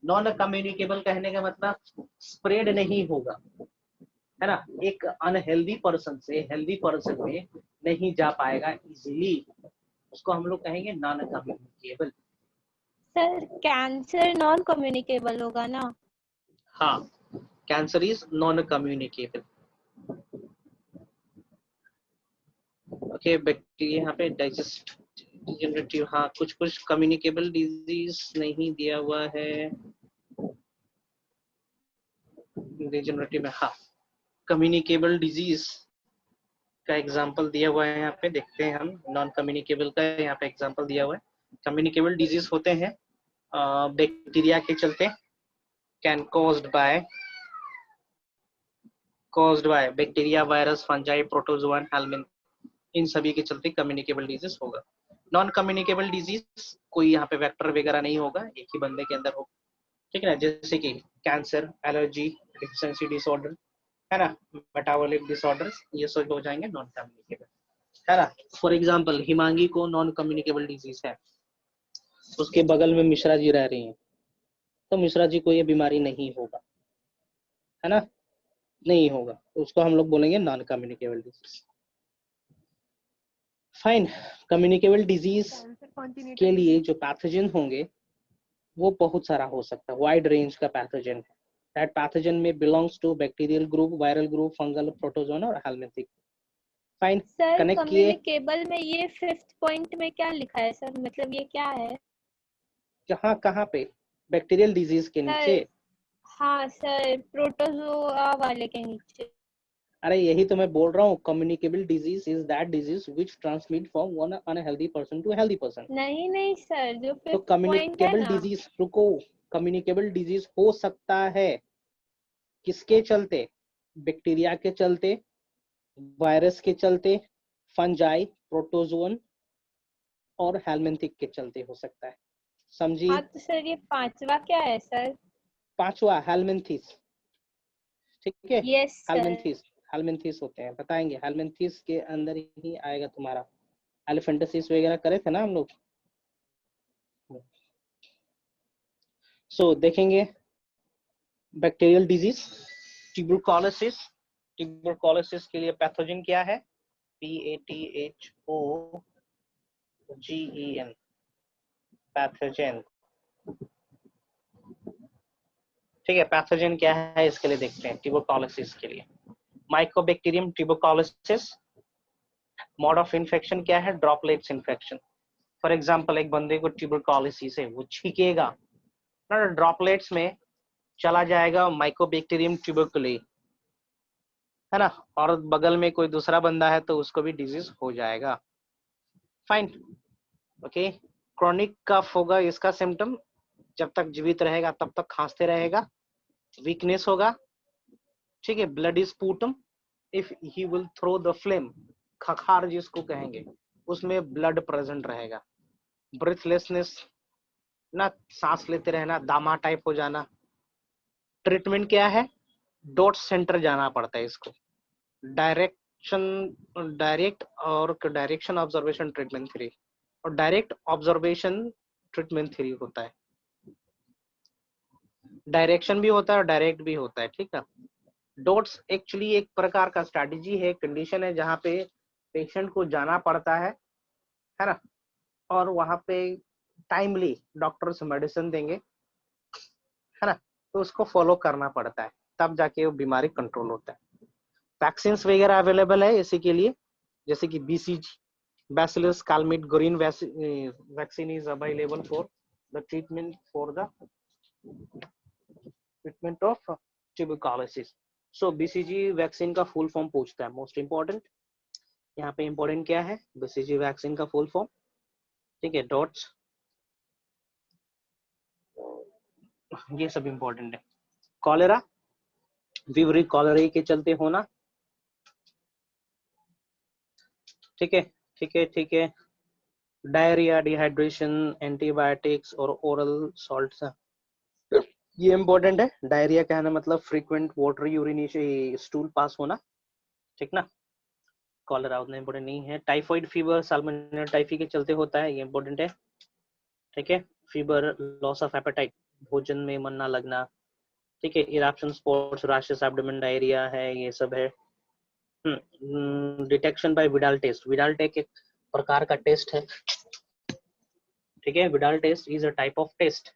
नॉन कम्युनिकेबल कहने का मतलब स्प्रेड नहीं होगा, है ना, एक अनहेल्दी पर्सन से हेल्दी पर्सन में नहीं जा पाएगा इजीली, उसको हम लोग कहेंगे non communicable. Sir cancer non communicable होगा ना? हाँ, cancer is non communicable. Okay, bacteria यहाँ पे डाइजेस्ट डिजेनरेटिव, हाँ कुछ कुछ कम्युनिकेबल डिजीज नहीं दिया हुआ है डिजेनरेटिव में। हाँ, कम्युनिकेबल डिजीज का एग्जांपल दिया हुआ है यहाँ पे, देखते हैं हम। नॉन कम्युनिकेबल का यहाँ पे एग्जांपल दिया हुआ है। कम्युनिकेबल डिजीज होते हैं बैक्टीरिया के चलते, can caused by bacteria, virus, fungi, protozoa, helminth, इन सभी के चलते कम्युनिकेबल डिजीज होगा। नॉन कम्युनिकेबल डिजीज कोई यहाँ पे वेक्टर वगैरह नहीं होगा, एक ही बंदे के अंदर होगा, ठीक है ना, जैसे कि कैंसर, एलर्जी, डिफिशिएंसी डिसऑर्डर, है ना, मेटाबॉलिक डिसऑर्डर्स, ये सब हो जाएंगे नॉन कम्युनिकेबल, है ना। फॉर एग्जांपल हिमांगी को नॉन कम्युनिकेबल डिजीज है, उसके बगल में मिश्रा जी रह रही हैं, तो मिश्रा जी को ये बीमारी नहीं होगा, है ना, नहीं होगा, उसको हम लोग बोलेंगे non communicable disease. Fine. Communicable disease के लिए जो पैथोजन होंगे वो बहुत सारा हो सकता है, वाइड रेंज का पैथोजन है। दैट पैथोजन में belongs to bacterial group, viral group, fungal, protozoa और हेलमिंथिक। फाइन, सर कनेक्ट किए। कम्युनिकेबल में ये 5th पॉइंट में क्या लिखा है सर, मतलब ये क्या है? जहाँ कहाँ पे? बैक्टीरियल डिजीज के नीचे। हाँ सर, प्रोटोजोआ वाले के नीचे। अरे यही तो मैं बोल रहा हूँ, communicable disease is that disease which transmit from one unhealthy person to healthy person. नहीं सर, जो तो 5th पॉइंट है कम्युनिकेबल ना, डिजीज, रुको, कम्युनिकेबल डिजीज हो सकता है किसके चलते? बैक्टीरिया के चलते, वायरस के चलते, फंजाई, प्रोटोजोन और हेलमिंथिक के चलते हो सकता है, समझी? हाँ तो सर ये 5वां क्या है सर? 5वां हेलमिंथिस, ठीक है। Yes sir. हेलमिंथिस होते हैं, बताएंगे। हेलमिंथिस के अंदर ही आएगा तुम्हारा, एलिफेंटासिस वगैरह करे थे ना हम लोग। सो देखेंगे बैक्टीरियल डिजीज, ट्यूबरकुलोसिस। ट्यूबरकुलोसिस के लिए पैथोजन क्या है? PATHOGEN, पैथोजन, ठीक है। पैथोजन क्या है इसके लिए देखते हैं, ट्यूबरकुलोसिस के लिए। Mycobacterium tuberculosis, mode of infection क्या है? Droplets infection. फॉर एग्जांपल एक बंदे को ट्यूबरकुलोसिस है, वो छींकेगा ना, ड्रॉपलेट्स में चला जाएगा माइकोबैक्टीरियम ट्यूबरकुली, है ना, और बगल में कोई दूसरा बंदा है तो उसको भी डिजीज हो जाएगा। Fine, okay. क्रॉनिक कफ होगा इसका सिम्टम, जब तक जीवित रहेगा तब तक खांसते रहेगा, वीकनेस होगा, ठीक है। Blood is sputum if he will throw the phlegm, खखार जिसको कहेंगे, उसमें ब्लड प्रेजेंट रहेगा। ब्रीथलेसनेस ना, सांस लेते रहना, दामा टाइप हो जाना। ट्रीटमेंट क्या है? डॉट सेंटर जाना पड़ता है इसको, डायरेक्ट ऑब्जर्वेशन ट्रीटमेंट थ्री, और डायरेक्ट ऑब्जर्वेशन ट्रीटमेंट थ्री होता है। डायरेक्शन भी होता है और डायरेक्ट भी होता है, ठीक है। डॉट्स एक्चुअली एक प्रकार का स्ट्रैटेजी है, कंडीशन है जहाँ पे पेशेंट को जाना पड़ता है ना, और वहां पे टाइमली डॉक्टर्स मेडिसिन देंगे, है ना, तो उसको फॉलो करना पड़ता है, तब जाके वो बीमारी कंट्रोल होता है। वैक्सीन वगैरह अवेलेबल है इसी के लिए, जैसे कि BCG, Bacillus calmette-guerin vaccine is available for the treatment of tuberculosis. So BCG vaccine का फुल फॉर्म पूछता है, मोस्ट इंपॉर्टेंट यहाँ पे इंपॉर्टेंट क्या है? BCG वैक्सीन का फुल फॉर्म, ठीक है, डॉट्स, ये सब इंपॉर्टेंट है। कॉलेरा, विवरी कॉलेरा के चलते होना, ठीक है, ठीक है। डायरिया, डिहाइड्रेशन, एंटीबायोटिक्स और ओरल सॉल्ट्स, ये इंपॉर्टेंट है। डायरिया कहना मतलब frequent water urination, stool pass होना, ठीक ना। कॉलेरा उतना इंपॉर्टेंट नहीं है। टाइफाइड फीवर, साल्मोनेला टाइफी के चलते होता है, ये इंपॉर्टेंट है, ठीक है। फीवर, लॉस ऑफ एपेटाइट, भोजन में मन ना लगना, ठीक है, eruption spots, rashes, abdomen, diarrhoea है, ये सब है। Detection by Widal test, Widal test एक प्रकार का टेस्ट है, ठीक है। Widal test is a type of test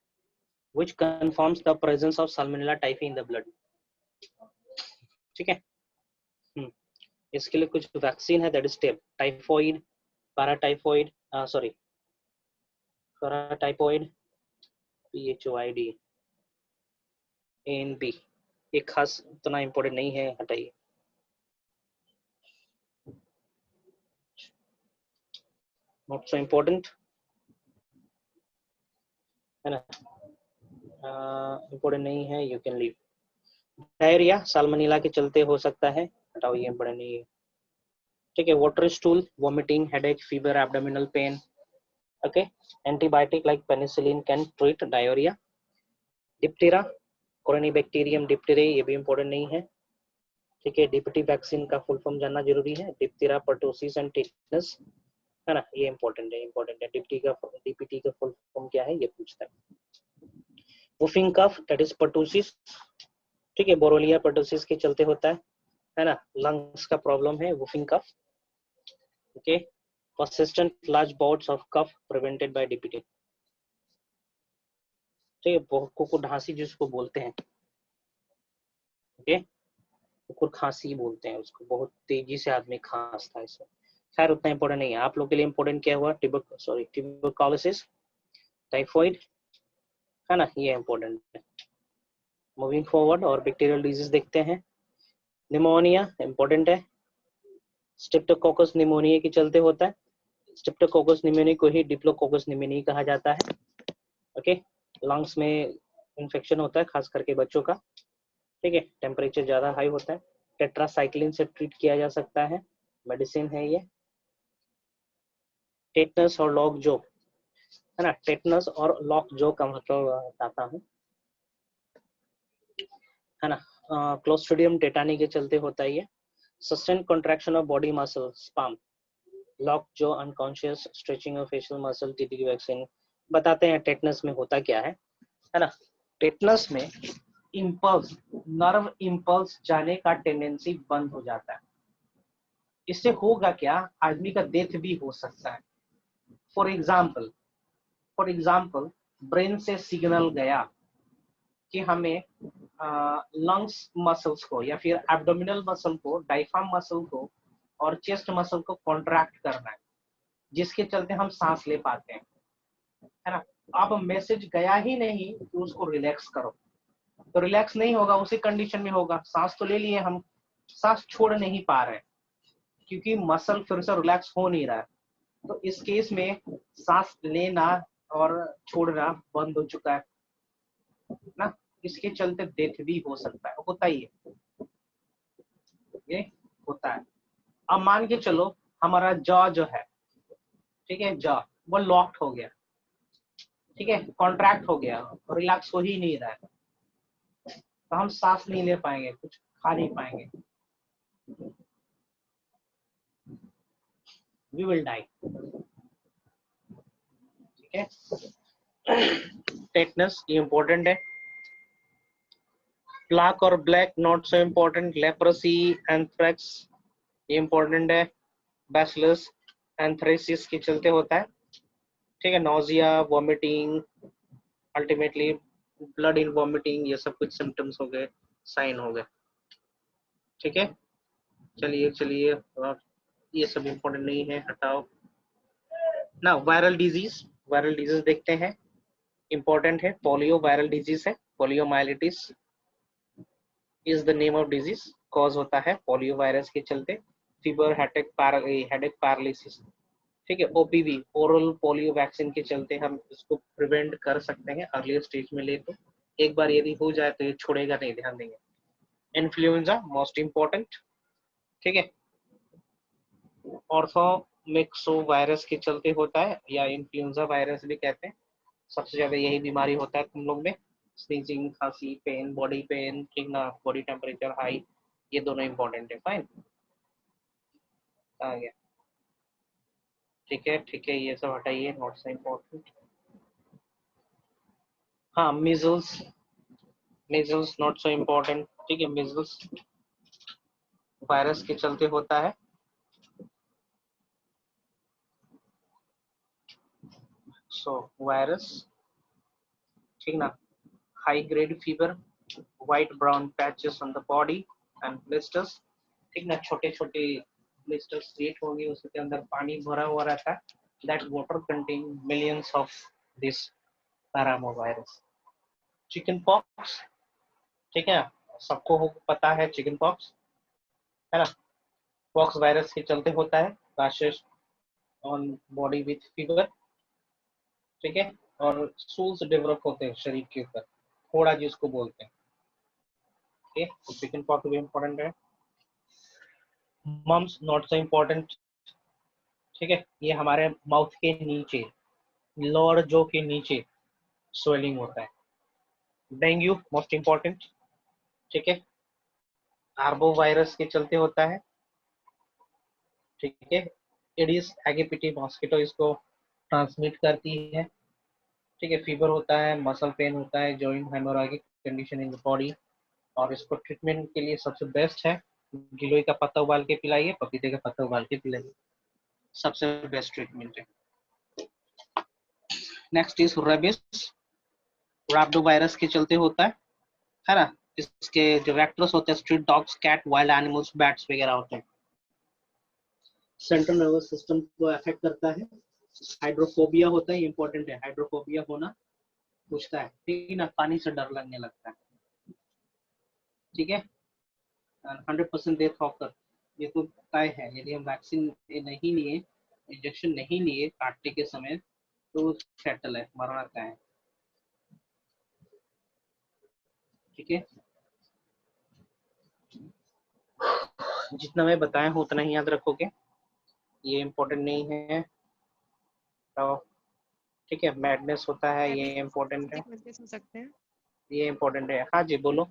which confirms the presence of Salmonella typhi in the blood, ठीक है। इसके लिए कुछ वैक्सीन है, that is typhoid, paratyphoid, sorry paratyphoid, PHOID, ANP, ये खास उतना इम्पोर्टेंट नहीं है, हटाइए। नॉट सो इम्पोर्टेंट है ना, इम्पोर्टेंट नहीं है, you can leave. Diarrhoea salmonella के चलते हो सकता है, हटाओ, ये इम्पोर्टेंट नहीं है, ठीक है। Water stool, vomiting, headache, fever, abdominal pain, okay. Antibiotic like penicillin can treat diarrhea. Diphtheria, Corynebacterium diphtheriae, ये भी इम्पोर्टेंट नहीं है, ठीक है। DPT वैक्सीन का फुल फॉर्म जानना जरूरी है, डिप्टेरा, पर्टोसिस एंड टेटनस, है ना, ये इम्पोर्टेंट है। DPT का फुल फॉर्म क्या है ये पूछता है। वुफिंग कफ, दैट इज पर्टोसिस, ठीक है, बोरोलिया पर्टोसिस के चलते होता है ना, लंग्स का प्रॉब्लम है वुफिंग कफ, okay. persistent large bouts of cough prevented by DPT, ठीक है। कुकुर खांसी जिसको बोलते हैं, ओके, कुकुर खांसी बोलते हैं उसको, बहुत तेजी से आदमी खांसता है, इसमें खैर उतना इंपॉर्टेंट नहीं है। आप लोग के लिए इंपॉर्टेंट क्या हुआ, ट्यूबरकुलोसिस, टाइफॉइड, है ना, ये इंपॉर्टेंट है। मूविंग फॉरवर्ड और बैक्टीरियल डिजीज देखते हैं। निमोनिया इंपॉर्टेंट है, स्ट्रेप्टोकोकस निमोनिया के चलते होता है, स्ट्रेप्टोकोकस निमोनिया को ही डिप्लोकोकस निमोनिया कहा जाता है, ओके। लंग्स में इन्फेक्शन होता है, खास करके बच्चों का, ठीक है। टेम्परेचर ज्यादा हाई होता है, टेट्रासाइक्लिन से ट्रीट किया जा सकता है, मेडिसिन है ये। टेटनस और लॉक जो, है ना, टेटनस और लॉक जो का मतलब बताता हूँ, है ना। क्लोस्ट्रिडियम टेटानी के चलते होता है ये। Sustain contraction of body muscle, spasm, lockjaw, unconscious stretching of facial muscle, TT vaccine. बताते हैं टेटनस में होता क्या है ना। टेटनस में इम्पल्स, नर्व इम्पल्स जाने का टेंडेंसी बंद हो जाता है, इससे होगा क्या, आदमी का डेथ भी हो सकता है। फॉर एग्जाम्पल ब्रेन से सिग्नल गया कि हमें लंग्स मसल्स को या फिर एब्डोमिनल मसल को, डायफ्राम मसल को और चेस्ट मसल को कॉन्ट्रैक्ट करना है, जिसके चलते हम सांस ले पाते हैं, है ना। अब मैसेज गया ही नहीं कि उसको रिलैक्स करो, तो रिलैक्स नहीं होगा, उसी कंडीशन में होगा। सांस तो ले लिए हम, सांस छोड़ नहीं पा रहे क्योंकि मसल फिर से रिलैक्स हो नहीं रहा है, तो इस केस में सांस लेना और छोड़ना बंद हो चुका है ना, इसके चलते डेथ भी हो सकता है, होता ही है, ये होता है। अब मान के चलो हमारा जॉ जो है, ठीक है, जॉ वो लॉक्ड हो गया, ठीक है, कॉन्ट्रैक्ट हो गया, रिलैक्स हो ही नहीं रहा है, तो हम सांस नहीं ले पाएंगे, कुछ खा नहीं पाएंगे, we will die, ठीक है। टेटनस ये इंपॉर्टेंट है। प्लाक और black not so important, leprosy, anthrax ये इंपॉर्टेंट है, बैसिलस एंथ्रेसिस के चलते होता है, ठीक है। Nausea, vomiting, ultimately blood in vomiting, ये सब कुछ सिम्टम्स हो गए, साइन हो गए, ठीक है। चलिए और ये सब इम्पोर्टेंट नहीं है, हटाओ ना। वायरल डिजीज देखते हैं, इंपॉर्टेंट है। पोलियो वायरल डिजीज है, poliomyelitis is the name of disease, cause होता है पोलियो वायरस के चलते। फीवर, हेडेक पैरालिसिस, ठीक है। OPV, ओरल पोलियो वैक्सीन के चलते हम इसको प्रिवेंट कर सकते हैं, अर्ली स्टेज में ले तो। एक बार यदि हो जाए तो ये छोड़ेगा नहीं, ध्यान देंगे। इन्फ्लुएंजा मोस्ट इम्पोर्टेंट, ठीक है। ऑर्थोमिक्सो वायरस के चलते होता है, या इन्फ्लुएंजा वायरस भी कहते हैं, सबसे ज्यादा यही बीमारी होता है तुम लोग में। स्नीजिंग, खांसी, पेन, बॉडी पेन, ठीक ना, बॉडी टेम्परेचर हाई, ये दोनों इंपॉर्टेंट है। फाइन, आ गया, ठीक है, ये सब हटाइए, नॉट सो इम्पोर्टेंट। हाँ measles, measles not so important, ठीक है। मीजल्स वायरस के चलते होता है। सो वायरस, ठीक ना। High grade fever, white brown patches on the body and blisters, ठीक ना। छोटे छोटे ब्लिस्टर्स क्रिएट होंगे, उसके अंदर पानी भरा हुआ रहता है। That water contain millions of this paramyxovirus. Chicken pox, ठीक है, सबको पता है चिकन पॉक्स, है ना। पॉक्स वायरस के चलते होता है। Rashes on body with fever, ठीक है, और सूल्स डेवलप होते हैं शरीर के ऊपर, फोड़ा जिसको बोलते हैं, ठीक है। तो चिकन पॉक्स भी इम्पोर्टेंट है। मम्स नॉट सो इम्पोर्टेंट, ठीक है। ये हमारे माउथ के नीचे, लोअर जो के नीचे स्वेलिंग होता है। डेंगू मोस्ट इम्पोर्टेंट, ठीक है, आर्बो वायरस के चलते होता है, ठीक है। एडिस एगिपिटी मॉस्किटो इसको ट्रांसमिट करती है, ठीक है। फीवर होता है, मसल पेन होता है, joint haemorrhagic condition in the body, और इसको ट्रीटमेंट के लिए सबसे बेस्ट है गिलोय का पत्ता उबाल के पिलाइए, पपीते का पत्ता उबाल के पिलाइए, सबसे बेस्ट ट्रीटमेंट है। नेक्स्ट इज रेबिस, रैबिडो वायरस के चलते होता है ना। इसके जो वेक्टर्स होते हैं street dogs, cat, wild animals, bats वगैरह होते हैं। सेंट्रल नर्वस सिस्टम को अफेक्ट करता है। हाइड्रोफोबिया होता है, इंपॉर्टेंट है, हाइड्रोफोबिया होना पूछता है, ठीक है ना। पानी से डर लगने लगता है, ठीक है। 100% डेथ ऑकर, ये तो तय है। यदि हम वैक्सीन नहीं लिए, इंजेक्शन नहीं लिए काटने के समय, तो सेटल है, मरना तय है, ठीक है। जितना मैं बताया हूँ उतना ही याद रखोगे, ये इम्पोर्टेंट नहीं है, तो ठीक है। मैडनेस होता है, ये इम्पोर्टेंट है, हो सकते हैं। ये इम्पोर्टेंट है। हाँ जी बोलो।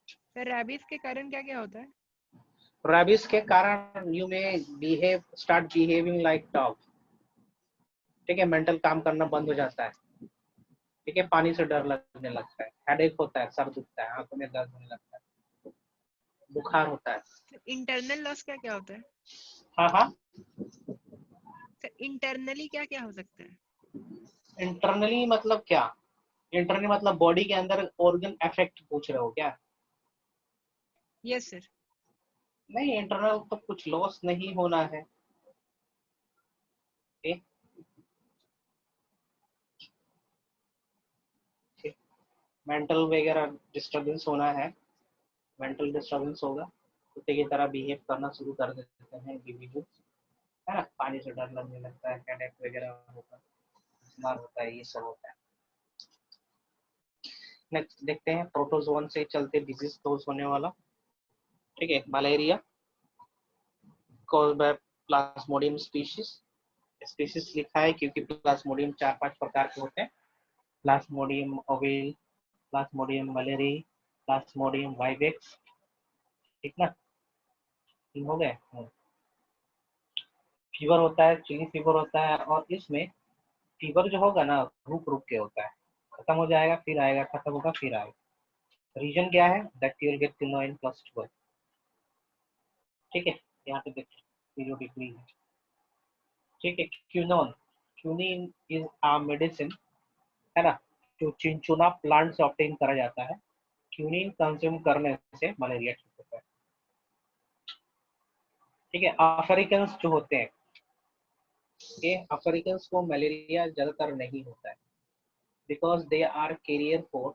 सर रैबिस के कारण क्या क्या होता है? रैबिस के कारण यू में स्टार्ट बिहेविंग लाइक डॉग, ठीक है। मेंटल काम करना बंद हो जाता है, ठीक है। पानी से डर लगने लगता है, हेडेक होता है, सर दुखता है, आंखों में दर्द होने लगता है, बुखार होता है। इंटरनल लॉस क्या क्या होता है? हाँ हाँ, सर इंटरनली क्या क्या हो सकता है? इंटरनली मतलब क्या? इंटरनली मतलब बॉडी के अंदर ऑर्गन अफेक्ट पूछ रहे हो क्या? Yes sir. नहीं, इंटरनल तो कुछ लॉस नहीं होना है, मेंटल वगैरह डिस्टर्बेंस होना है। मेंटल डिस्टर्बेंस होगा, कुत्ते की तरह बिहेव करना शुरू कर देते हैं इंडिविजुअल, है ना। पानी से डर लगने लगता है, हेडेक वगैरह होगा, बीमार होता है, ये सब होता है। नेक्स्ट देखते हैं प्रोटोजोन से चलते डिजीज डोज होने वाला, ठीक है। Malaria caused by Plasmodium species, species लिखा है क्योंकि प्लाज्मोडियम 4-5 प्रकार के होते हैं। Plasmodium oval, Plasmodium malariae, Plasmodium vivax, ठीक ना। तीन हो गए। फीवर होता है, चिली फीवर होता है, और इसमें फीवर जो होगा ना रुक रुक के होता है, खत्म हो जाएगा फिर आएगा, खत्म होगा फिर आएगा। रीजन क्या है? That you will get to know in plus 12, ठीक है। यहाँ पे देखिए पीरियोडिक है, ठीक है। क्यूनोन, क्यूनिन इज अ मेडिसिन, है ना, जो चिंचुना प्लांट से ऑब्टेन करा जाता है। क्यूनिन कंज्यूम करने से मलेरिया ठीक होता है, ठीक है। अफ्रीकन जो होते हैं, ये अफ्रीकन को मलेरिया ज्यादातर नहीं होता है, because they are carrier for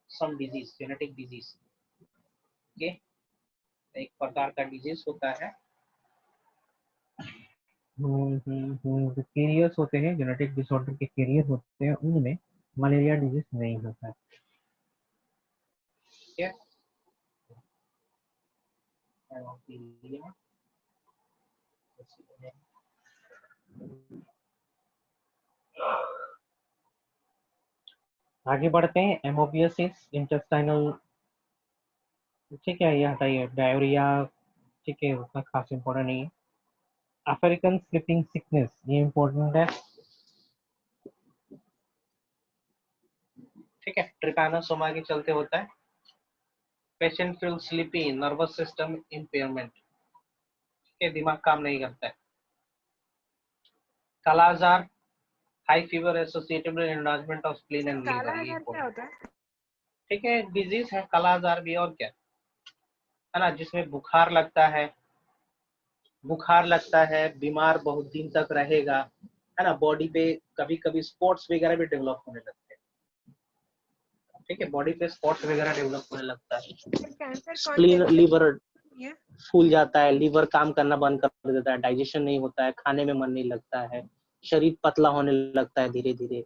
some disease, genetic disease, okay. एक प्रकार का डिजीज होता है, जो कैरियर्स होते हैं, जेनेटिक डिसऑर्डर के कैरियर होते हैं, उनमें मलेरिया डिजीज नहीं होता है, ठीक है। आगे बढ़ते हैं। एमोपियसिस इंटेस्टाइनल, ठीक है, ये हटाइए। डायरिया, ठीक है, उतना खास इंपॉर्टेंट नहीं है। अफ्रीकन स्लीपिंग सिकनेस, ये इंपॉर्टेंट है, ठीक है, ट्रिपैनोसोमा के चलते होता है। Patient feel sleepy, nervous system impairment, के दिमाग काम नहीं करता है। Kala azar, high fever associated with enlargement of spleen and काला लीवर। आजार क्या होता है? ठीक है, डिजीज है कालाजार भी, और क्या है ना, जिसमें बुखार लगता है, बीमार बहुत दिन तक रहेगा, है ना, बॉडी पे कभी कभी स्पॉट्स वगैरह भी डेवलप होने लगते हैं। ठीक है, बॉडी पे स्पॉट्स वगैरह डेवलप होने लगता है। कैंसर स्प्लीन, लीवर है? फूल जाता है, लीवर काम करना बंद कर देता है, डाइजेशन नहीं होता है, खाने में मन नहीं लगता है, शरीर पतला होने लगता है धीरे धीरे।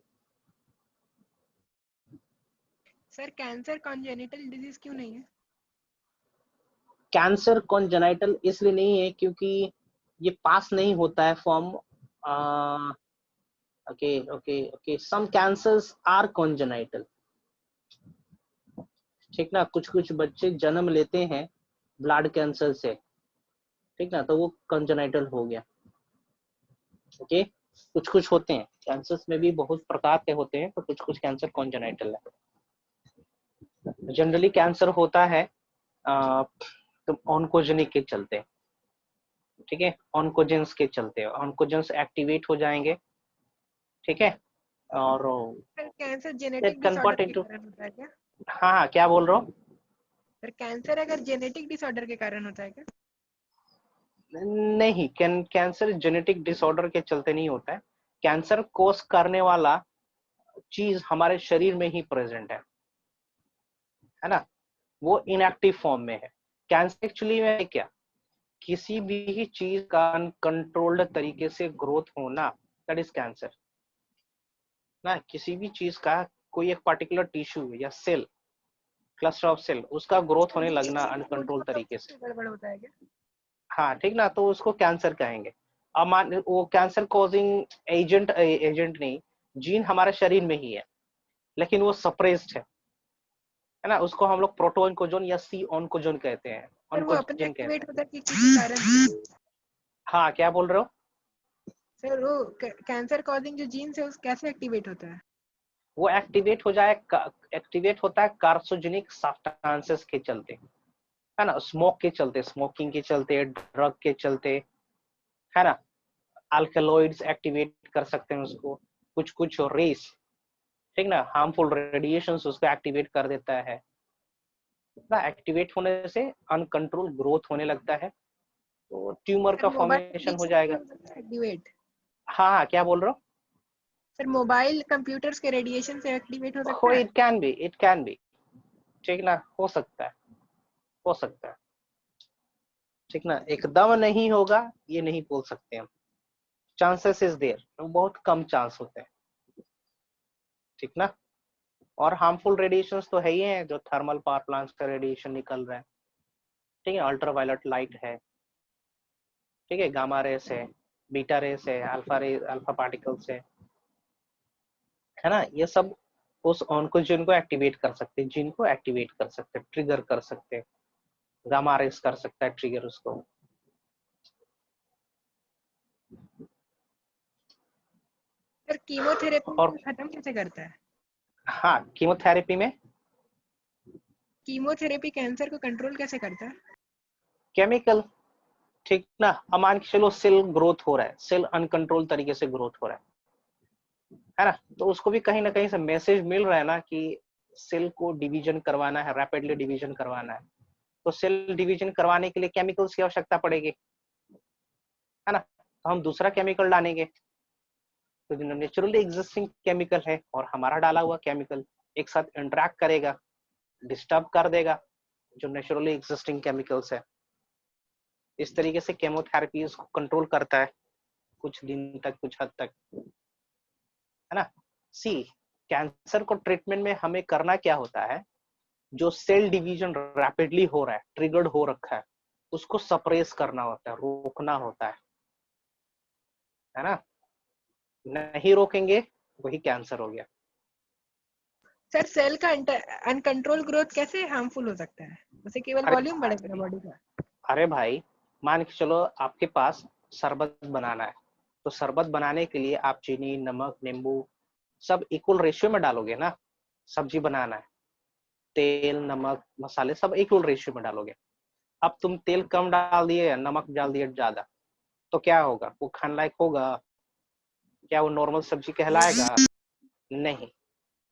सर कैंसर कॉन्जेनिटल डिजीज क्यों नहीं है? कैंसर कॉन्जेनाइटल इसलिए नहीं है क्योंकि ये पास नहीं होता है from okay some cancers are congenital. ठीक ना, कुछ बच्चे जन्म लेते हैं ब्लड कैंसर से, ठीक ना, तो वो कॉन्जेनाइटल हो गया। ओके, कुछ होते हैं कैंसर्स में भी बहुत प्रकार के होते हैं, तो कुछ कैंसर कॉन्जेनाइटल है। जनरली कैंसर होता है तो ऑन्कोजेनिक के चलते, ठीक है, ऑन्कोजेंस के चलते, ऑन्कोजेंस एक्टिवेट हो जाएंगे, ठीक है, और sir cancer genetic convert disorder के इनटू, कारण होता है क्या? हाँ क्या बोल रहा हूँ? सर कैंसर अगर जेनेटिक डिसऑर्डर के कारण होता है क्या? नहीं, कैंसर जेनेटिक डिसऑर्डर के चलते नहीं होता है। कैंसर कोस करने वाला चीज हमारे शरीर में ही प्रेजेंट है ना, वो इनएक्टिव फॉर्म में है। कैंसर एक्चुअली में क्या, किसी भी चीज का अनकंट्रोल्ड तरीके से ग्रोथ होना, दैट इज कैंसर ना। किसी भी चीज का कोई एक पर्टिकुलर टिश्यू या सेल, क्लस्टर ऑफ सेल, उसका ग्रोथ होने लगना अनकंट्रोल तरीके से, गड़बड़ होता है क्या? हाँ ठीक ना, तो उसको कैंसर कहेंगे। अब मान वो कैंसर कॉजिंग एजेंट नहीं, जीन हमारे शरीर में ही है, लेकिन वो सप्रेस्ड है ना, उसको हम लोग प्रोटोऑन्कोजोन या सी ऑन्कोजोन कहते हैं, सर वो अपने ऑन्कोजन कहते एक्टिवेट हैं। होता है कि किसी कारण से? हाँ क्या बोल रहे हो? सर वो कैंसर कॉजिंग जो जीन्स है उस कैसे एक्टिवेट होता है? वो एक्टिवेट होता है कार्सिनोजेनिक सब्सटेंसेस के चलते, है ना, स्मोक के चलते, स्मोकिंग के चलते, ड्रग के चलते, है ना, अल्कलॉइड्स एक्टिवेट कर सकते हैं उसको, कुछ रेस, ठीक ना, हार्मफुल रेडिएशंस उसको एक्टिवेट कर देता है ना। एक्टिवेट होने से अनकंट्रोल ग्रोथ होने लगता है, तो ट्यूमर का फॉर्मेशन हो जाएगा। एक्टिवेट? हाँ क्या बोल रहे हो? सर मोबाइल कंप्यूटर्स के रेडिएशन से एक्टिवेट हो सकता है? इट कैन बी, ठीक ना, हो सकता है, ठीक ना, एकदम नहीं होगा ये नहीं बोल सकते हम, चांसेस इज देयर, बहुत कम चांस होते हैं, ठीक ना। और हार्मफुल रेडिएशंस तो है ही है, जो थर्मल पावर प्लांट्स का रेडिएशन निकल रहा है, ठीक है, अल्ट्रावायलेट लाइट है, ठीक है, गामा रेस है, बीटा रेस है, अल्फा पार्टिकल्स है ना, ये सब उस ऑन्कोजीन को एक्टिवेट कर सकते हैं, जीन को एक्टिवेट कर सकते हैं, ट्रिगर कर सकते हैं, गामा रेस कर सकता है ट्रिगर उसको। सर कीमोथेरेपी और खत्म कैसे करता है? हाँ, कीमोथेरेपी कैंसर को कंट्रोल कैसे करता है? केमिकल, ठीक ना, अब मान के चलो सेल ग्रोथ हो रहा है, सेल अनकंट्रोल तरीके से ग्रोथ हो रहा है ना, तो उसको भी कहीं ना कहीं से मैसेज मिल रहा है ना कि सेल को डिवीजन करवाना है, रैपिडली डिवीजन करवाना है, तो सेल डिवीजन करवाने के लिए केमिकल्स की आवश्यकता पड़ेगी, है ना, तो हम दूसरा केमिकल डालेंगे, तो जो नेचुरली एग्जिस्टिंग केमिकल है और हमारा डाला हुआ केमिकल एक साथ इंटरेक्ट करेगा, डिस्टर्ब कर देगा जो नेचुरली एग्जिस्टिंग केमिकल्स है। इस तरीके से केमोथेरेपी इसको कंट्रोल करता है कुछ दिन तक, कुछ हद तक, है ना। सी, कैंसर को ट्रीटमेंट में हमें करना क्या होता है, जो सेल डिवीजन रैपिडली हो रहा है, ट्रिगर्ड हो रखा है, उसको सप्रेस करना होता है, रोकना होता है ना, नहीं रोकेंगे वही कैंसर हो गया। सर सेल का अनकंट्रोल ग्रोथ कैसे हार्मफुल हो सकता है? उसे केवल वॉल्यूम बढ़ेगा बॉडी का? अरे भाई, मान के चलो आपके पास शरबत बनाना है, तो शरबत बनाने के लिए आप चीनी, नमक, नींबू सब इक्वल रेशियो में डालोगे ना, सब्जी बनाना है, तेल नमक मसाले सब इक्वल रेशियो में डालोगे। अब तुम तेल कम डाल दिए, नमक डाल दिए ज्यादा, तो क्या होगा? वो खाने लायक होगा? क्या वो नॉर्मल सब्जी कहलाएगा? नहीं।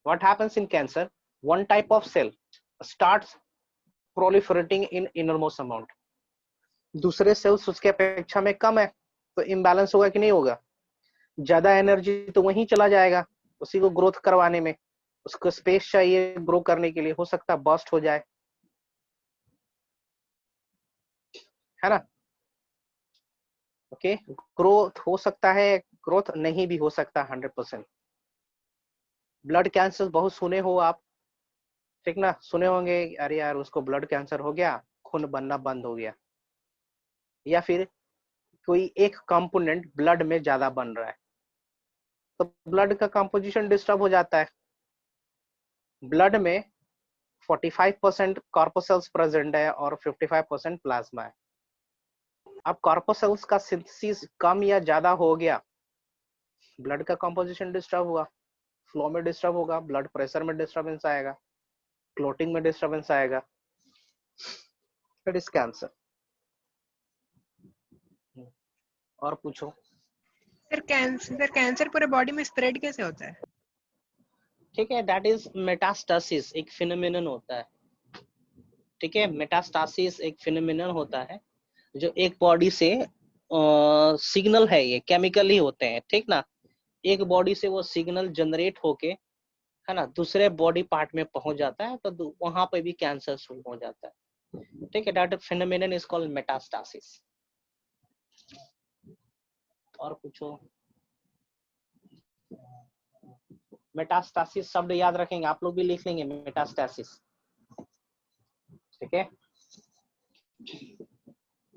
What happens in cancer? One type of cell starts proliferating in enormous amount. दूसरे सेल्स उसके अपेक्षा में कम है, तो इम्बैलेंस होगा कि नहीं होगा? ज्यादा एनर्जी तो वहीं चला जाएगा उसी को ग्रोथ करवाने में, उसको स्पेस चाहिए ग्रो करने के लिए, हो सकता है बर्स्ट हो जाए, है ना? ओके, ग्रोथ हो सकता है, ग्रोथ नहीं भी हो सकता 100%। ब्लड कैंसर बहुत सुने हो आप, ठीक ना? सुने होंगे, अरे यार उसको ब्लड कैंसर हो गया, खून बनना बंद हो गया, या फिर कोई एक कंपोनेंट ब्लड में ज्यादा बन रहा है, तो ब्लड का कंपोजिशन डिस्टर्ब हो जाता है। ब्लड में 45% कॉर्पोसेल्स प्रेजेंट है और 55% प्लाज्मा है। अब कॉर्पोसेल्स का सिंथेसिस कम या ज्यादा हो गया, ब्लड का कंपोजिशन डिस्टर्ब हुआ, फ्लो में डिस्टर्ब होगा, ब्लड प्रेशर में डिस्टर्बेंस आएगा, क्लोटिंग में डिस्टर्बेंस आएगा, इट इज कैंसर। और पूछो। सर कैंसर पूरे बॉडी में स्प्रेड कैसे होता है? ठीक है, दैट इज मेटास्टासिस, एक फिनोमेनन होता है। ठीक है, मेटास्टासिस एक फिनोमेनन होता है जो एक बॉडी से सिग्नल है, ये केमिकल ही होते हैं, ठीक ना? एक बॉडी से वो सिग्नल जनरेट होके, है ना, दूसरे बॉडी पार्ट में पहुंच जाता है, तो वहां पे भी कैंसर शुरू हो जाता है। ठीक है, that phenomenon is called metastasis. और पूछो। मेटास्टासिस शब्द याद रखेंगे, आप लोग भी लिख लेंगे मेटास्टासिस। ठीक है,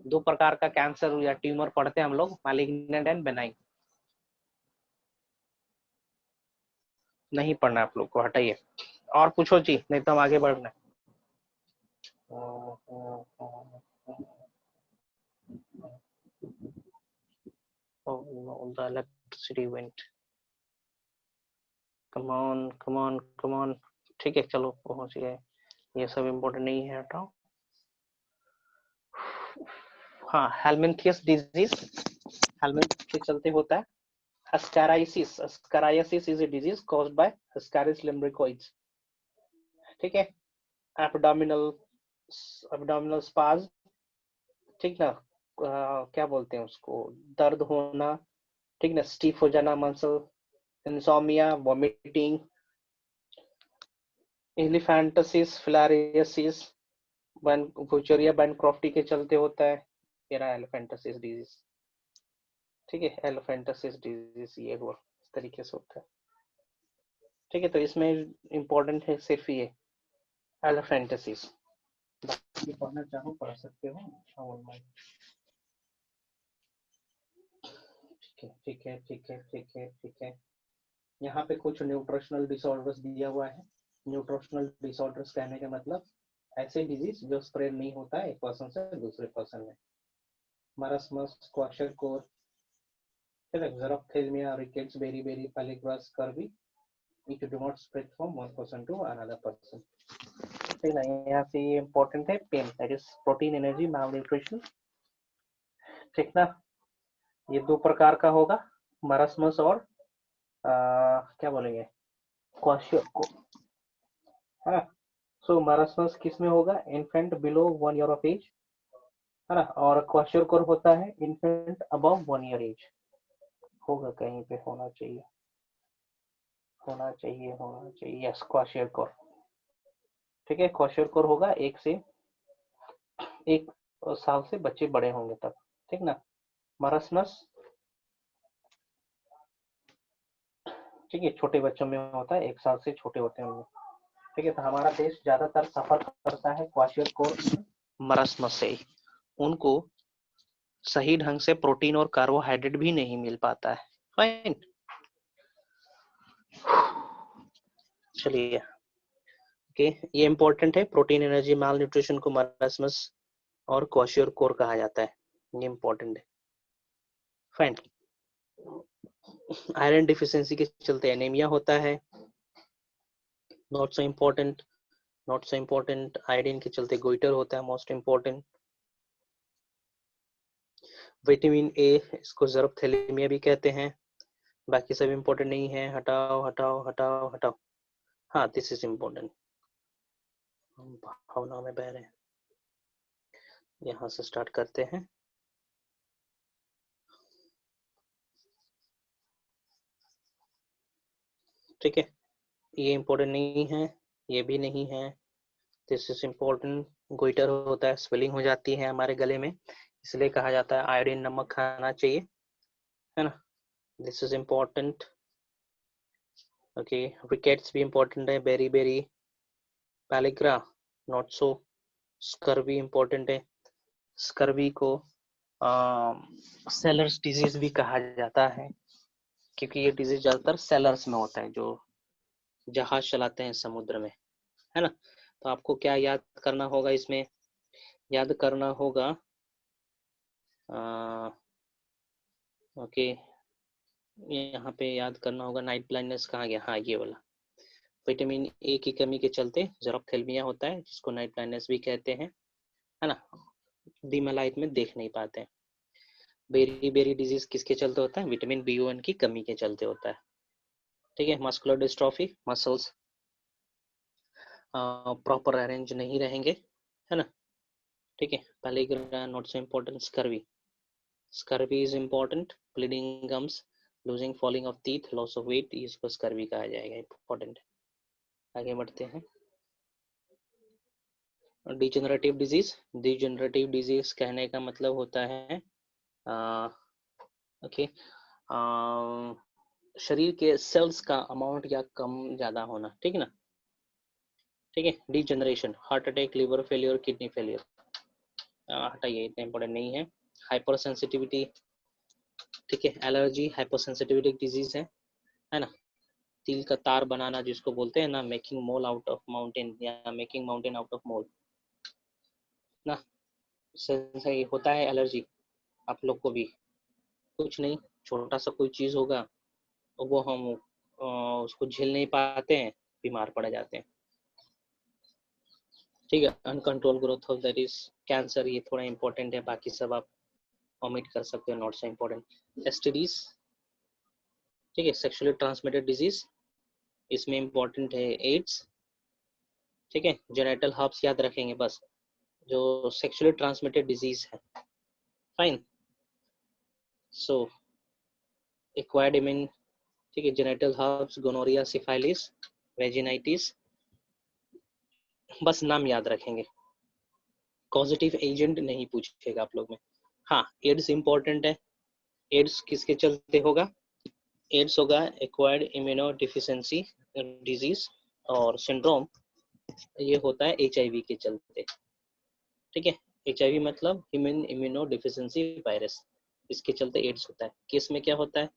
दो प्रकार का कैंसर या ट्यूमर पढ़ते हैं हम लोग, मैलिग्नेंट एंड बेनाइन। नहीं पढ़ना आप लोग को, हटाइए। और पूछो जी, नहीं तो हम आगे बढ़ना है। Oh no, the electricity went. Come on, come on, come on. ठीक है, चलो पहुंच गए। ये सब इम्पोर्टेंट नहीं है, हटाओ। हाँ, हेलमिंथियस डिजीज, हेलमिंथ के चलते होता है। Ascariasis, ascariasis is a disease caused by Ascaris lumbricoides. ठीक है, abdominal spasm, ठीक ना? क्या बोलते हैं उसको, दर्द होना, ठीक ना? स्टीफ हो जाना muscle, insomnia, vomiting, elephantiasis, filariasis, Wuchereria bancrofti के चलते होता है मेरा एलिफेंटासिस डिजीज। ठीक है, एलिफेंटासिस डिजीज ये हुआ, इस तरीके से होता है। ठीक है, तो इसमें इम्पोर्टेंट है सिर्फ ये एलिफेंटासिस। पढ़ना चाहो पढ़ सकते हो। ठीक है, ठीक है, ठीक है, ठीक है। यहाँ पे कुछ न्यूट्रिशनल डिसऑर्डर्स दिया हुआ है। न्यूट्रिशनल डिसऑर्डर्स कहने का मतलब ऐसे डिजीज जो स्प्रेड नहीं होता है एक पर्सन से दूसरे पर्सन में। मरसमस, क्वाशरकोर, xerophthalmia, rickets, beriberi, pelygrus, scurvy, which do not spread from one person to another person. ठीक है, यहाँ से ये इम्पोर्टेंट है, pain, that is protein energy malnutrition. ठीक ना? ये दो प्रकार का होगा, मरसमस और क्या बोलेंगे, क्वाशरकोर। हाँ, सो मरसमस किस में होगा? Infant below 1 year of age, है ना? और क्वाशरकोर होता है इन्फेंट अबव 1 ईयर एज। होगा कहीं पे, होना चाहिए, होना चाहिए, होना चाहिए। यस, क्वाशरकोर। ठीक है, क्वाशरकोर होगा 1 साल से बच्चे बड़े होंगे तब, ठीक ना? मरसमस, ठीक है, छोटे बच्चों में होता है, 1 साल से छोटे होते हैं उनमें। ठीक है, तो हमारा देश ज्यादातर सफर करता है क्वाशरकोर मरसमस से। उनको सही ढंग से प्रोटीन और कार्बोहाइड्रेट भी नहीं मिल पाता है। फाइन, चलिए। ओके, ये इंपॉर्टेंट है, प्रोटीन एनर्जी माल न्यूट्रिशन को मरसमस और क्वाशरकोर कहा जाता है, ये इंपॉर्टेंट है। फाइन, आयरन डिफिशियंसी के चलते एनीमिया होता है, नॉट सो इम्पोर्टेंट आयोडीन के चलते गोइटर होता है मोस्ट इम्पोर्टेंट। विटामिन ए, इसको ज़रूरत थैलेमिया भी कहते हैं। बाकी सब इम्पोर्टेंट नहीं है, हटाओ हटाओ हटाओ हटाओ। हाँ, दिस इज इम्पोर्टेंट। हम भावनाओं में बह रहे हैं, यहाँ से स्टार्ट करते हैं। ठीक है, ये इम्पोर्टेंट नहीं है, ये भी नहीं है। This is important. गोइटर होता है, स्वेलिंग हो जाती है हमारे गले में, इसलिए कहा जाता है आयोडीन नमक खाना चाहिए, है ना। This is important. Okay, rickets भी इम्पोर्टेंट है, beri beri, pellagra not so. Scurvy important है, स्कर्वी को सेलर्स डिजीज भी कहा जाता है, क्योंकि ये डिजीज ज्यादातर सेलर्स में होता है, जो जहाज चलाते हैं समुद्र में, है ना। तो आपको क्या याद करना होगा इसमें? याद करना होगा ओके, यहाँ पे याद करना होगा नाइट ब्लाइंडनेस कहाँ गया, हाँ ये वाला। विटामिन ए की कमी के चलते ज़ेरोफ्थेल्मिया होता है, जिसको नाइट ब्लाइंडनेस भी कहते हैं, है ना। धीमा लाइट में देख नहीं पाते हैं। बेरी बेरी डिजीज किसके चलते होता है? विटामिन B1 की कमी के चलते होता है। ठीक है, muscular dystrophy, muscles proper arrange नहीं रहेंगे, है ना। ठीक है, pellagra not so important. Scurvy is important. Bleeding gums, losing falling off teeth, loss of weight, इसको स्कर्वी कहा जाएगा, इम्पोर्टेंट है। आगे बढ़ते हैं। डिजेनरेटिव डिजीज कहने का मतलब होता है ओके, शरीर के सेल्स का अमाउंट या कम ज्यादा होना, ठीक है ना। ठीक है, degeneration, heart attack, liver failure, kidney failure, हटाइए, इतना इंपॉर्टेंट नहीं है। हाइपर सेंसिटिविटी, ठीक है, एलर्जी हाइपर डिजीज है ना। तिल का तार बनाना जिसको बोलते हैं ना, making mole out of mountain या making mountain out of mole ना, सही होता है एलर्जी आप लोग को भी। कुछ नहीं, छोटा सा कोई चीज होगा वो हम उसको झेल नहीं पाते हैं, बीमार पड़ जाते हैं। ठीक है, uncontrol growth of that is cancer, ये थोड़ा इंपॉर्टेंट है, बाकी सब आप ओमिट कर सकते हो, नॉट सो इम्पोर्टेंट। एसटीडीज, ठीक है, सेक्सुअली ट्रांसमिटेड डिजीज, इसमें इंपॉर्टेंट है एड्स। ठीक है, जेनेटल हर्ब्स याद रखेंगे बस, जो सेक्सुअली ट्रांसमिटेड डिजीज है। फाइन, सो एक्वायर्ड इम्यून, ठीक है, genital herpes, gonorrhoea, syphilis, vaginitis, बस नाम याद रखेंगे। पॉजिटिव एजेंट नहीं पूछेगा आप लोग में। हाँ, एड्स इंपॉर्टेंट है। एड्स किसके चलते होगा? एड्स होगा एक्वायर्ड इम्यूनो डिफिशिएंसी डिजीज, और सिंड्रोम ये होता है HIV के चलते। ठीक है, HIV मतलब ह्यूमन इम्यूनो डिफिशिएंसी वायरस, इसके चलते एड्स होता है। केस में क्या होता है?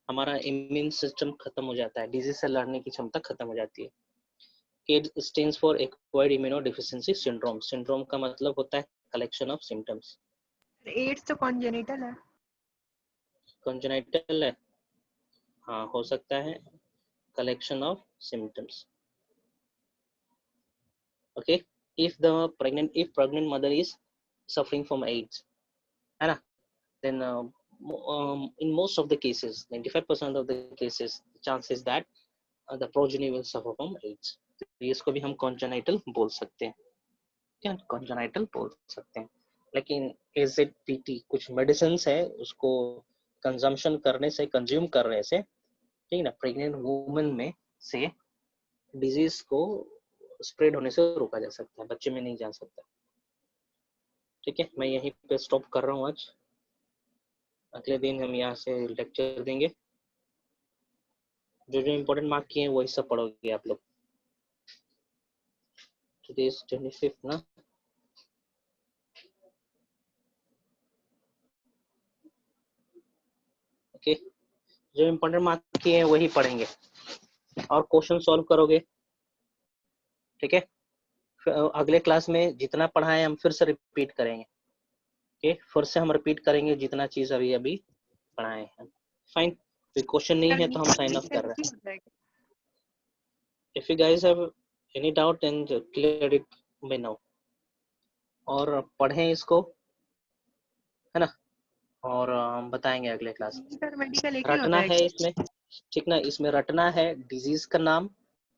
हमारा इम्यून सिस्टम खत्म हो जाता है, डिजीज से लड़ने की क्षमता खत्म हो जाती है। AIDS stands for acquired immunodeficiency syndrome। Syndrome का मतलब होता है कलेक्शन ऑफ सिम्टम्स। एड्स तो कॉन्जेनिटल है। कॉन्जेनिटल है, हाँ हो सकता है, collection of symptoms. Okay, if pregnant mother is suffering from AIDS, है ना, then in most of the cases, 95% of the cases, the chance is that the progeny will suffer from AIDS। तो इसको भी हम कॉन्जेनिटल बोल सकते हैं, क्या कॉन्जेनिटल बोल सकते हैं। लेकिन AZPT कुछ मेडिसिन है, उसको कंजम्पशन करने से, कंज्यूम करने से, ठीक है ना, प्रेग्नेंट वुमन में से डिजीज को स्प्रेड होने से रोका जा सकता है, बच्चे में नहीं जा सकता। ठीक है, मैं यहीं पे स्टॉप कर रहा हूँ आज, अगले दिन हम यहाँ से लेक्चर देंगे। जो जो इम्पोर्टेंट मार्क किए हैं वही सब पढ़ोगे आप लोग। टुडे इज 25 ना, ओके, जो इम्पोर्टेंट मार्क किए हैं वही पढ़ेंगे और क्वेश्चन सॉल्व करोगे। ठीक है, अगले क्लास में जितना पढ़ाए हम फिर से रिपीट करेंगे। ओके, फिर से हम रिपीट करेंगे जितना चीज अभी पढ़ाए हैं। फाइन, कोई क्वेश्चन नहीं है तो हम साइन ऑफ कर रहे हैं। If you guys have any doubt and clear it by now. और पढ़ें इसको, है ना, और बताएंगे अगले क्लास में। मेडिकल एक ही रटना होता है है इसमें, ठीक ना, इसमें रटना है डिजीज का नाम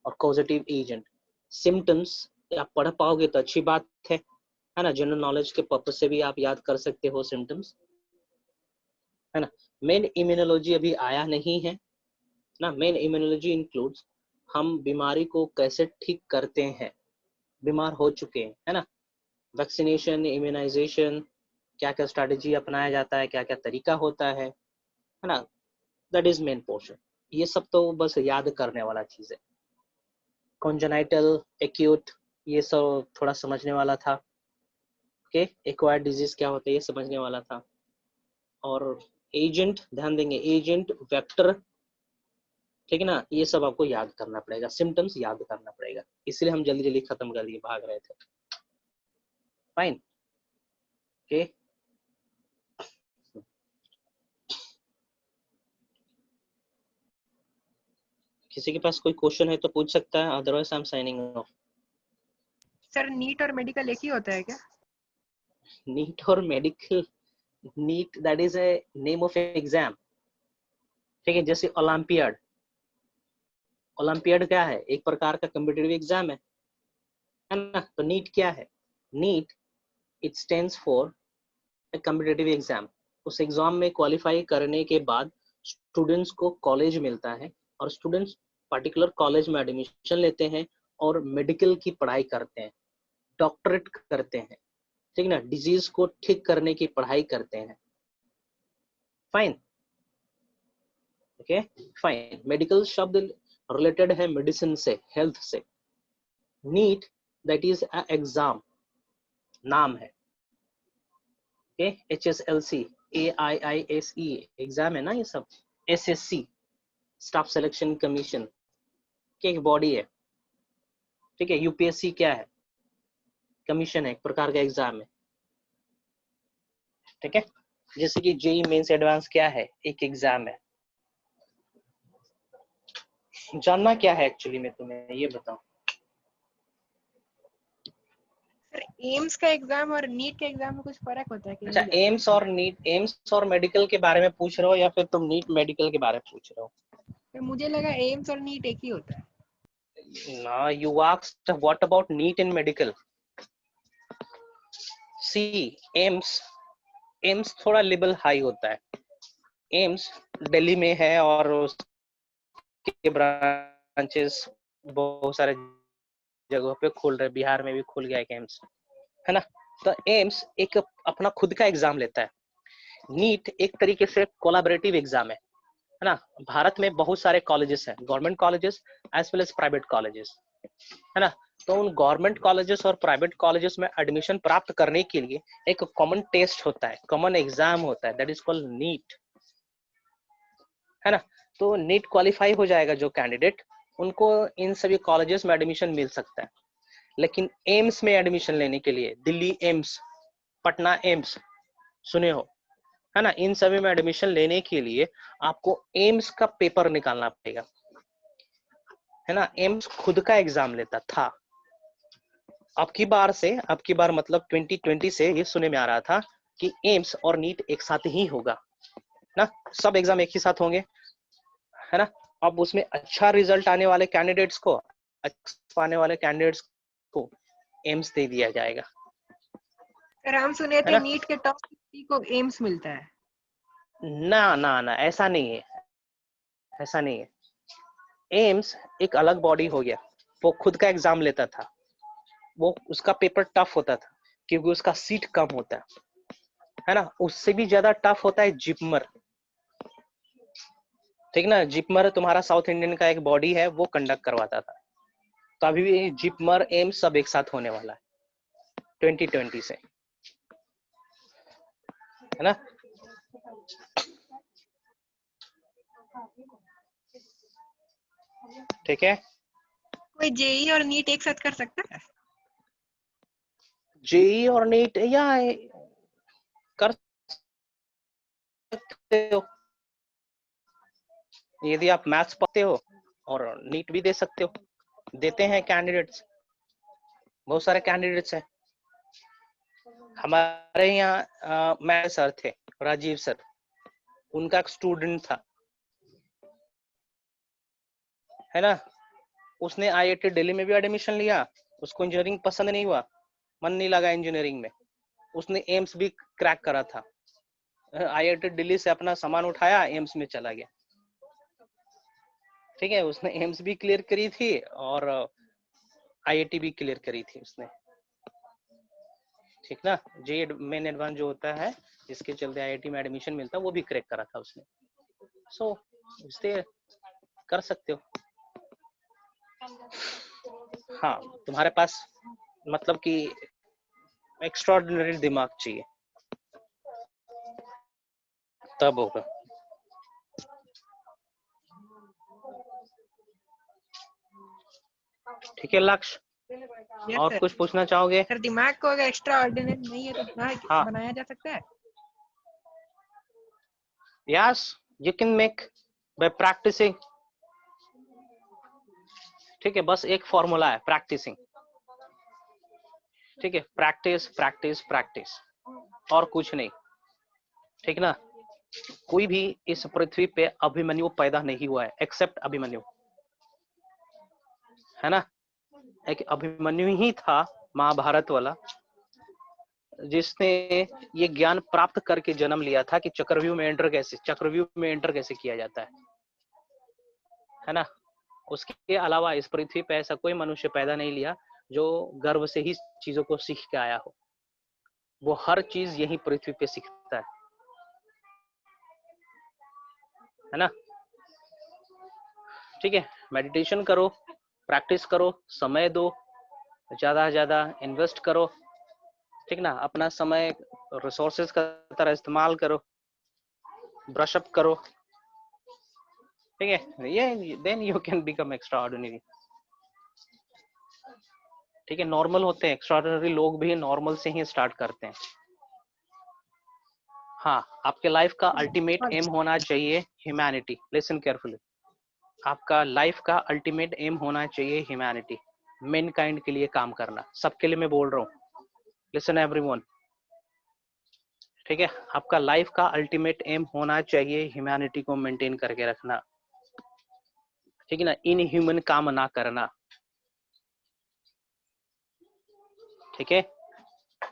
और कॉजेटिव एजेंट, सिम्टम्स आप पढ़ पाओगे तो अच्छी बात है ना, जनरल नॉलेज के पर्पज से भी आप याद कर सकते हो सिम्टम्स, है ना। मेन इम्यूनोलॉजी अभी आया नहीं है ना। मेन इम्यूनोलॉजी इंक्लूड्स हम बीमारी को कैसे ठीक करते हैं, बीमार हो चुके हैं, है ना, वैक्सीनेशन, इम्यूनाइजेशन, क्या क्या स्ट्रैटेजी अपनाया जाता है, क्या क्या तरीका होता है ना, दैट इज मेन पोर्शन। ये सब तो बस याद करने वाला चीज है। कॉन्जेनाइटल, एक्यूट, ये सब थोड़ा समझने वाला था। ओके, एक्वायर्ड डिजीज क्या होता है ये समझने वाला था। और एजेंट ध्यान देंगे, एजेंट, वेक्टर, ठीक है ना, ये सब आपको याद करना पड़ेगा, सिम्टम्स याद करना पड़ेगा, इसलिए हम जल्दी जल्दी खत्म कर दिए, भाग रहे थे। Fine, okay. किसी के पास कोई क्वेश्चन है तो पूछ सकता है, otherwise I am signing off. Sir NEET और मेडिकल एक ही होता है क्या? नीट और medical, NEET that is a name of exam, ठीक है, जैसे ओलंपियाड, ओलंपियाड क्या है, एक प्रकार का कॉम्पिटिटिव एग्जाम है ना। तो नीट क्या है, NEET it stands for a competitive exam. उस एग्जाम में क्वालिफाई करने के बाद स्टूडेंट्स को कॉलेज मिलता है और स्टूडेंट्स पर्टिकुलर कॉलेज में एडमिशन लेते हैं और मेडिकल की पढ़ाई करते हैं, डॉक्टरेट करते हैं, ठीक ना, डिजीज को ठीक करने की पढ़ाई करते हैं। Fine, okay, fine. मेडिकल शब्द रिलेटेड है मेडिसिन से, हेल्थ से। NEET that is a exam, नाम है, ओके, HSLC, AIISE एग्जाम है ना ये सब। SSC, स्टाफ सिलेक्शन कमीशन की एक बॉडी है, ठीक है। UPSC क्या है, कमीशन है, एक प्रकार का एग्जाम है, ठीक है। जैसे कि जेई मेंस एडवांस क्या है, एक एग्जाम है। जानना क्या है एक्चुअली में तुम्हें ये बताओ। सर एम्स का एग्जाम और नीट के एग्जाम में कुछ फर्क होता है कि अच्छा, नहीं? एम्स और नीट, एम्स और मेडिकल के बारे में पूछ रहे हो या फिर तुम नीट मेडिकल के बारे में पूछ रहे हो? तो मुझे लगा एम्स और नीट एक ही होता है। ना, you asked what about NEET and medical. See, AIIMS, AIIMS थोड़ा लेवल हाई होता है। एम्स दिल्ली में है और उसके ब्रांचेस बहुत सारे जगहों पे खुल रहे, बिहार में भी खुल गया है एम्स, है ना। तो एम्स एक अपना खुद का एग्जाम लेता है। नीट एक तरीके से कोलैबोरेटिव एग्जाम है ना। भारत में बहुत सारे कॉलेजेस हैं, government colleges as well as private colleges, है ना। तो उन गवर्नमेंट कॉलेजेस और प्राइवेट कॉलेजेस में एडमिशन प्राप्त करने के लिए एक कॉमन टेस्ट होता है, कॉमन एग्जाम होता है, दैट इज कॉल्ड नीट, है ना। तो नीट क्वालिफाई हो जाएगा जो कैंडिडेट, उनको इन सभी कॉलेजेस में एडमिशन मिल सकता है। लेकिन एम्स में एडमिशन लेने के लिए, दिल्ली एम्स, पटना एम्स सुने हो, है ना, इन सभी में एडमिशन लेने के लिए आपको एम्स का पेपर निकालना पड़ेगा, है ना। एम्स खुद का एग्जाम लेता था। अब की बार मतलब 2020 से ये सुने में आ रहा था कि एम्स और नीट एक साथ ही होगा ना, सब एग्जाम एक ही साथ होंगे, है ना। अब उसमें अच्छा रिजल्ट आने वाले कैंडिडेट्स को, पाने वाले कैंडिडेट्स को एम्स दे दिया जाएगा। सर हम सुने थे नीट के टॉप 50 को एम्स मिलता है। ना ना ना, ऐसा नहीं है, ऐसा नहीं है। एम्स एक अलग बॉडी हो गया, वो खुद का एग्जाम लेता था, वो उसका पेपर टफ होता था क्योंकि उसका सीट कम होता है ना। उससे भी ज्यादा टफ होता है जिपमर, ठीक ना। जिपमर तुम्हारा साउथ इंडियन का एक बॉडी है, वो कंडक्ट करवाता था। तो अभी भी जिपमर एम्स सब एक साथ होने वाला है 2020 से, है ना। ठीक है, कोई जेई और नीट एक साथ कर सकता है? जेई और नीट या कर सकते हो, यदि आप मैथ्स पढ़ते हो और नीट भी दे सकते हो, देते हैं कैंडिडेट्स, बहुत सारे कैंडिडेट्स हैं हमारे यहाँ। मैं सर थे, राजीव सर, उनका एक स्टूडेंट था, है ना, उसने IIT दिल्ली में भी एडमिशन लिया, उसको इंजीनियरिंग पसंद नहीं हुआ, मन नहीं लगा इंजीनियरिंग में, उसने एम्स भी क्रैक करा था। IIT दिल्ली से अपना सामान उठाया, एम्स में चला गया। ठीक है, उसने एम्स भी क्लियर करी थी और IIT भी क्लियर करी थी उसने। ठीक ना, जे मेन एडवांस जो होता है जिसके चलते IIT में एडमिशन मिलता है, वो भी क्रैक करा था उसने। सो इसलिए कर सकते हो। हाँ, तुम्हारे पास मतलब कि एक्स्ट्राऑर्डिनरी दिमाग चाहिए, तब होगा। ठीक है लक्ष्य, Yes, और sir. कुछ पूछना चाहोगे? सर दिमाग को अगर एक्स्ट्रा ऑर्डिनरी नहीं है तो बनाया जा सकता है? Yes, you can make by practicing. ठीक है, बस एक फॉर्मूला है, प्रैक्टिसिंग। ठीक है, प्रैक्टिस प्रैक्टिस प्रैक्टिस, और कुछ नहीं। ठीक ना, कोई भी इस पृथ्वी पे अभिमन्यु पैदा नहीं हुआ है एक्सेप्ट अभिमन्यु, है ना। एक अभिमन्यु ही था महाभारत वाला, जिसने ये ज्ञान प्राप्त करके जन्म लिया था कि चक्रव्यूह में एंटर कैसे किया जाता है ना। उसके अलावा इस पृथ्वी पे ऐसा कोई मनुष्य पैदा नहीं लिया जो गर्भ से ही चीजों को सीख के आया हो। वो हर चीज यही पृथ्वी पे सीखता है ना। ठीक है, मेडिटेशन करो, प्रैक्टिस करो, समय दो, ज्यादा से ज्यादा इन्वेस्ट करो। ठीक ना, अपना समय रिसोर्सेज का तरह इस्तेमाल करो, ब्रश अप करो। ठीक है, ये then you can become extraordinary. ठीक है, नॉर्मल होते हैं, एक्स्ट्रा ऑर्डिनरी लोग भी नॉर्मल से ही स्टार्ट करते हैं। हाँ, आपके लाइफ का अल्टीमेट एम होना चाहिए ह्यूमैनिटी। लिसन केयरफुली, आपका लाइफ का अल्टीमेट एम होना चाहिए ह्यूमैनिटी, मैनकाइंड के लिए काम करना। सबके लिए मैं बोल रहा हूँ, लिसन एवरीवन। ठीक है, आपका लाइफ का अल्टीमेट एम होना चाहिए ह्यूमैनिटी को मेंटेन करके रखना। ठीक है ना, इनह्यूमन काम ना करना। ठीक है,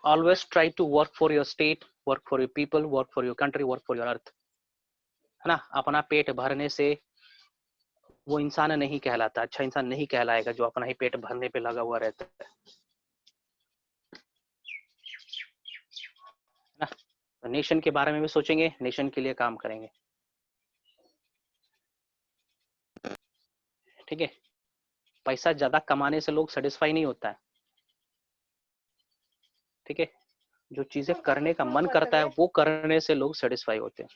always try to work for your state, work for your people, work for your country, work for your earth, है ना। अपना पेट भरने से वो इंसान नहीं कहलाता, अच्छा इंसान नहीं कहलाएगा जो अपना ही पेट भरने पे लगा हुआ रहता है ना। तो नेशन के बारे में भी सोचेंगे, नेशन के लिए काम करेंगे। ठीक है, पैसा ज्यादा कमाने से लोग सेटिस्फाई नहीं होता है। ठीक है, जो चीजें करने का मन करता है वो करने से लोग सेटिस्फाई होते हैं।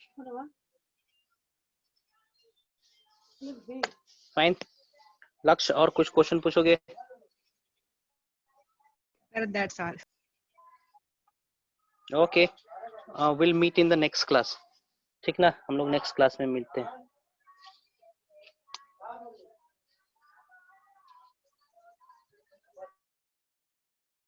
फाइन लक्ष्य, और कुछ क्वेश्चन पूछोगे? That's all. Okay, will meet in the next class. ठीक ना, हम लोग नेक्स्ट क्लास में मिलते हैं।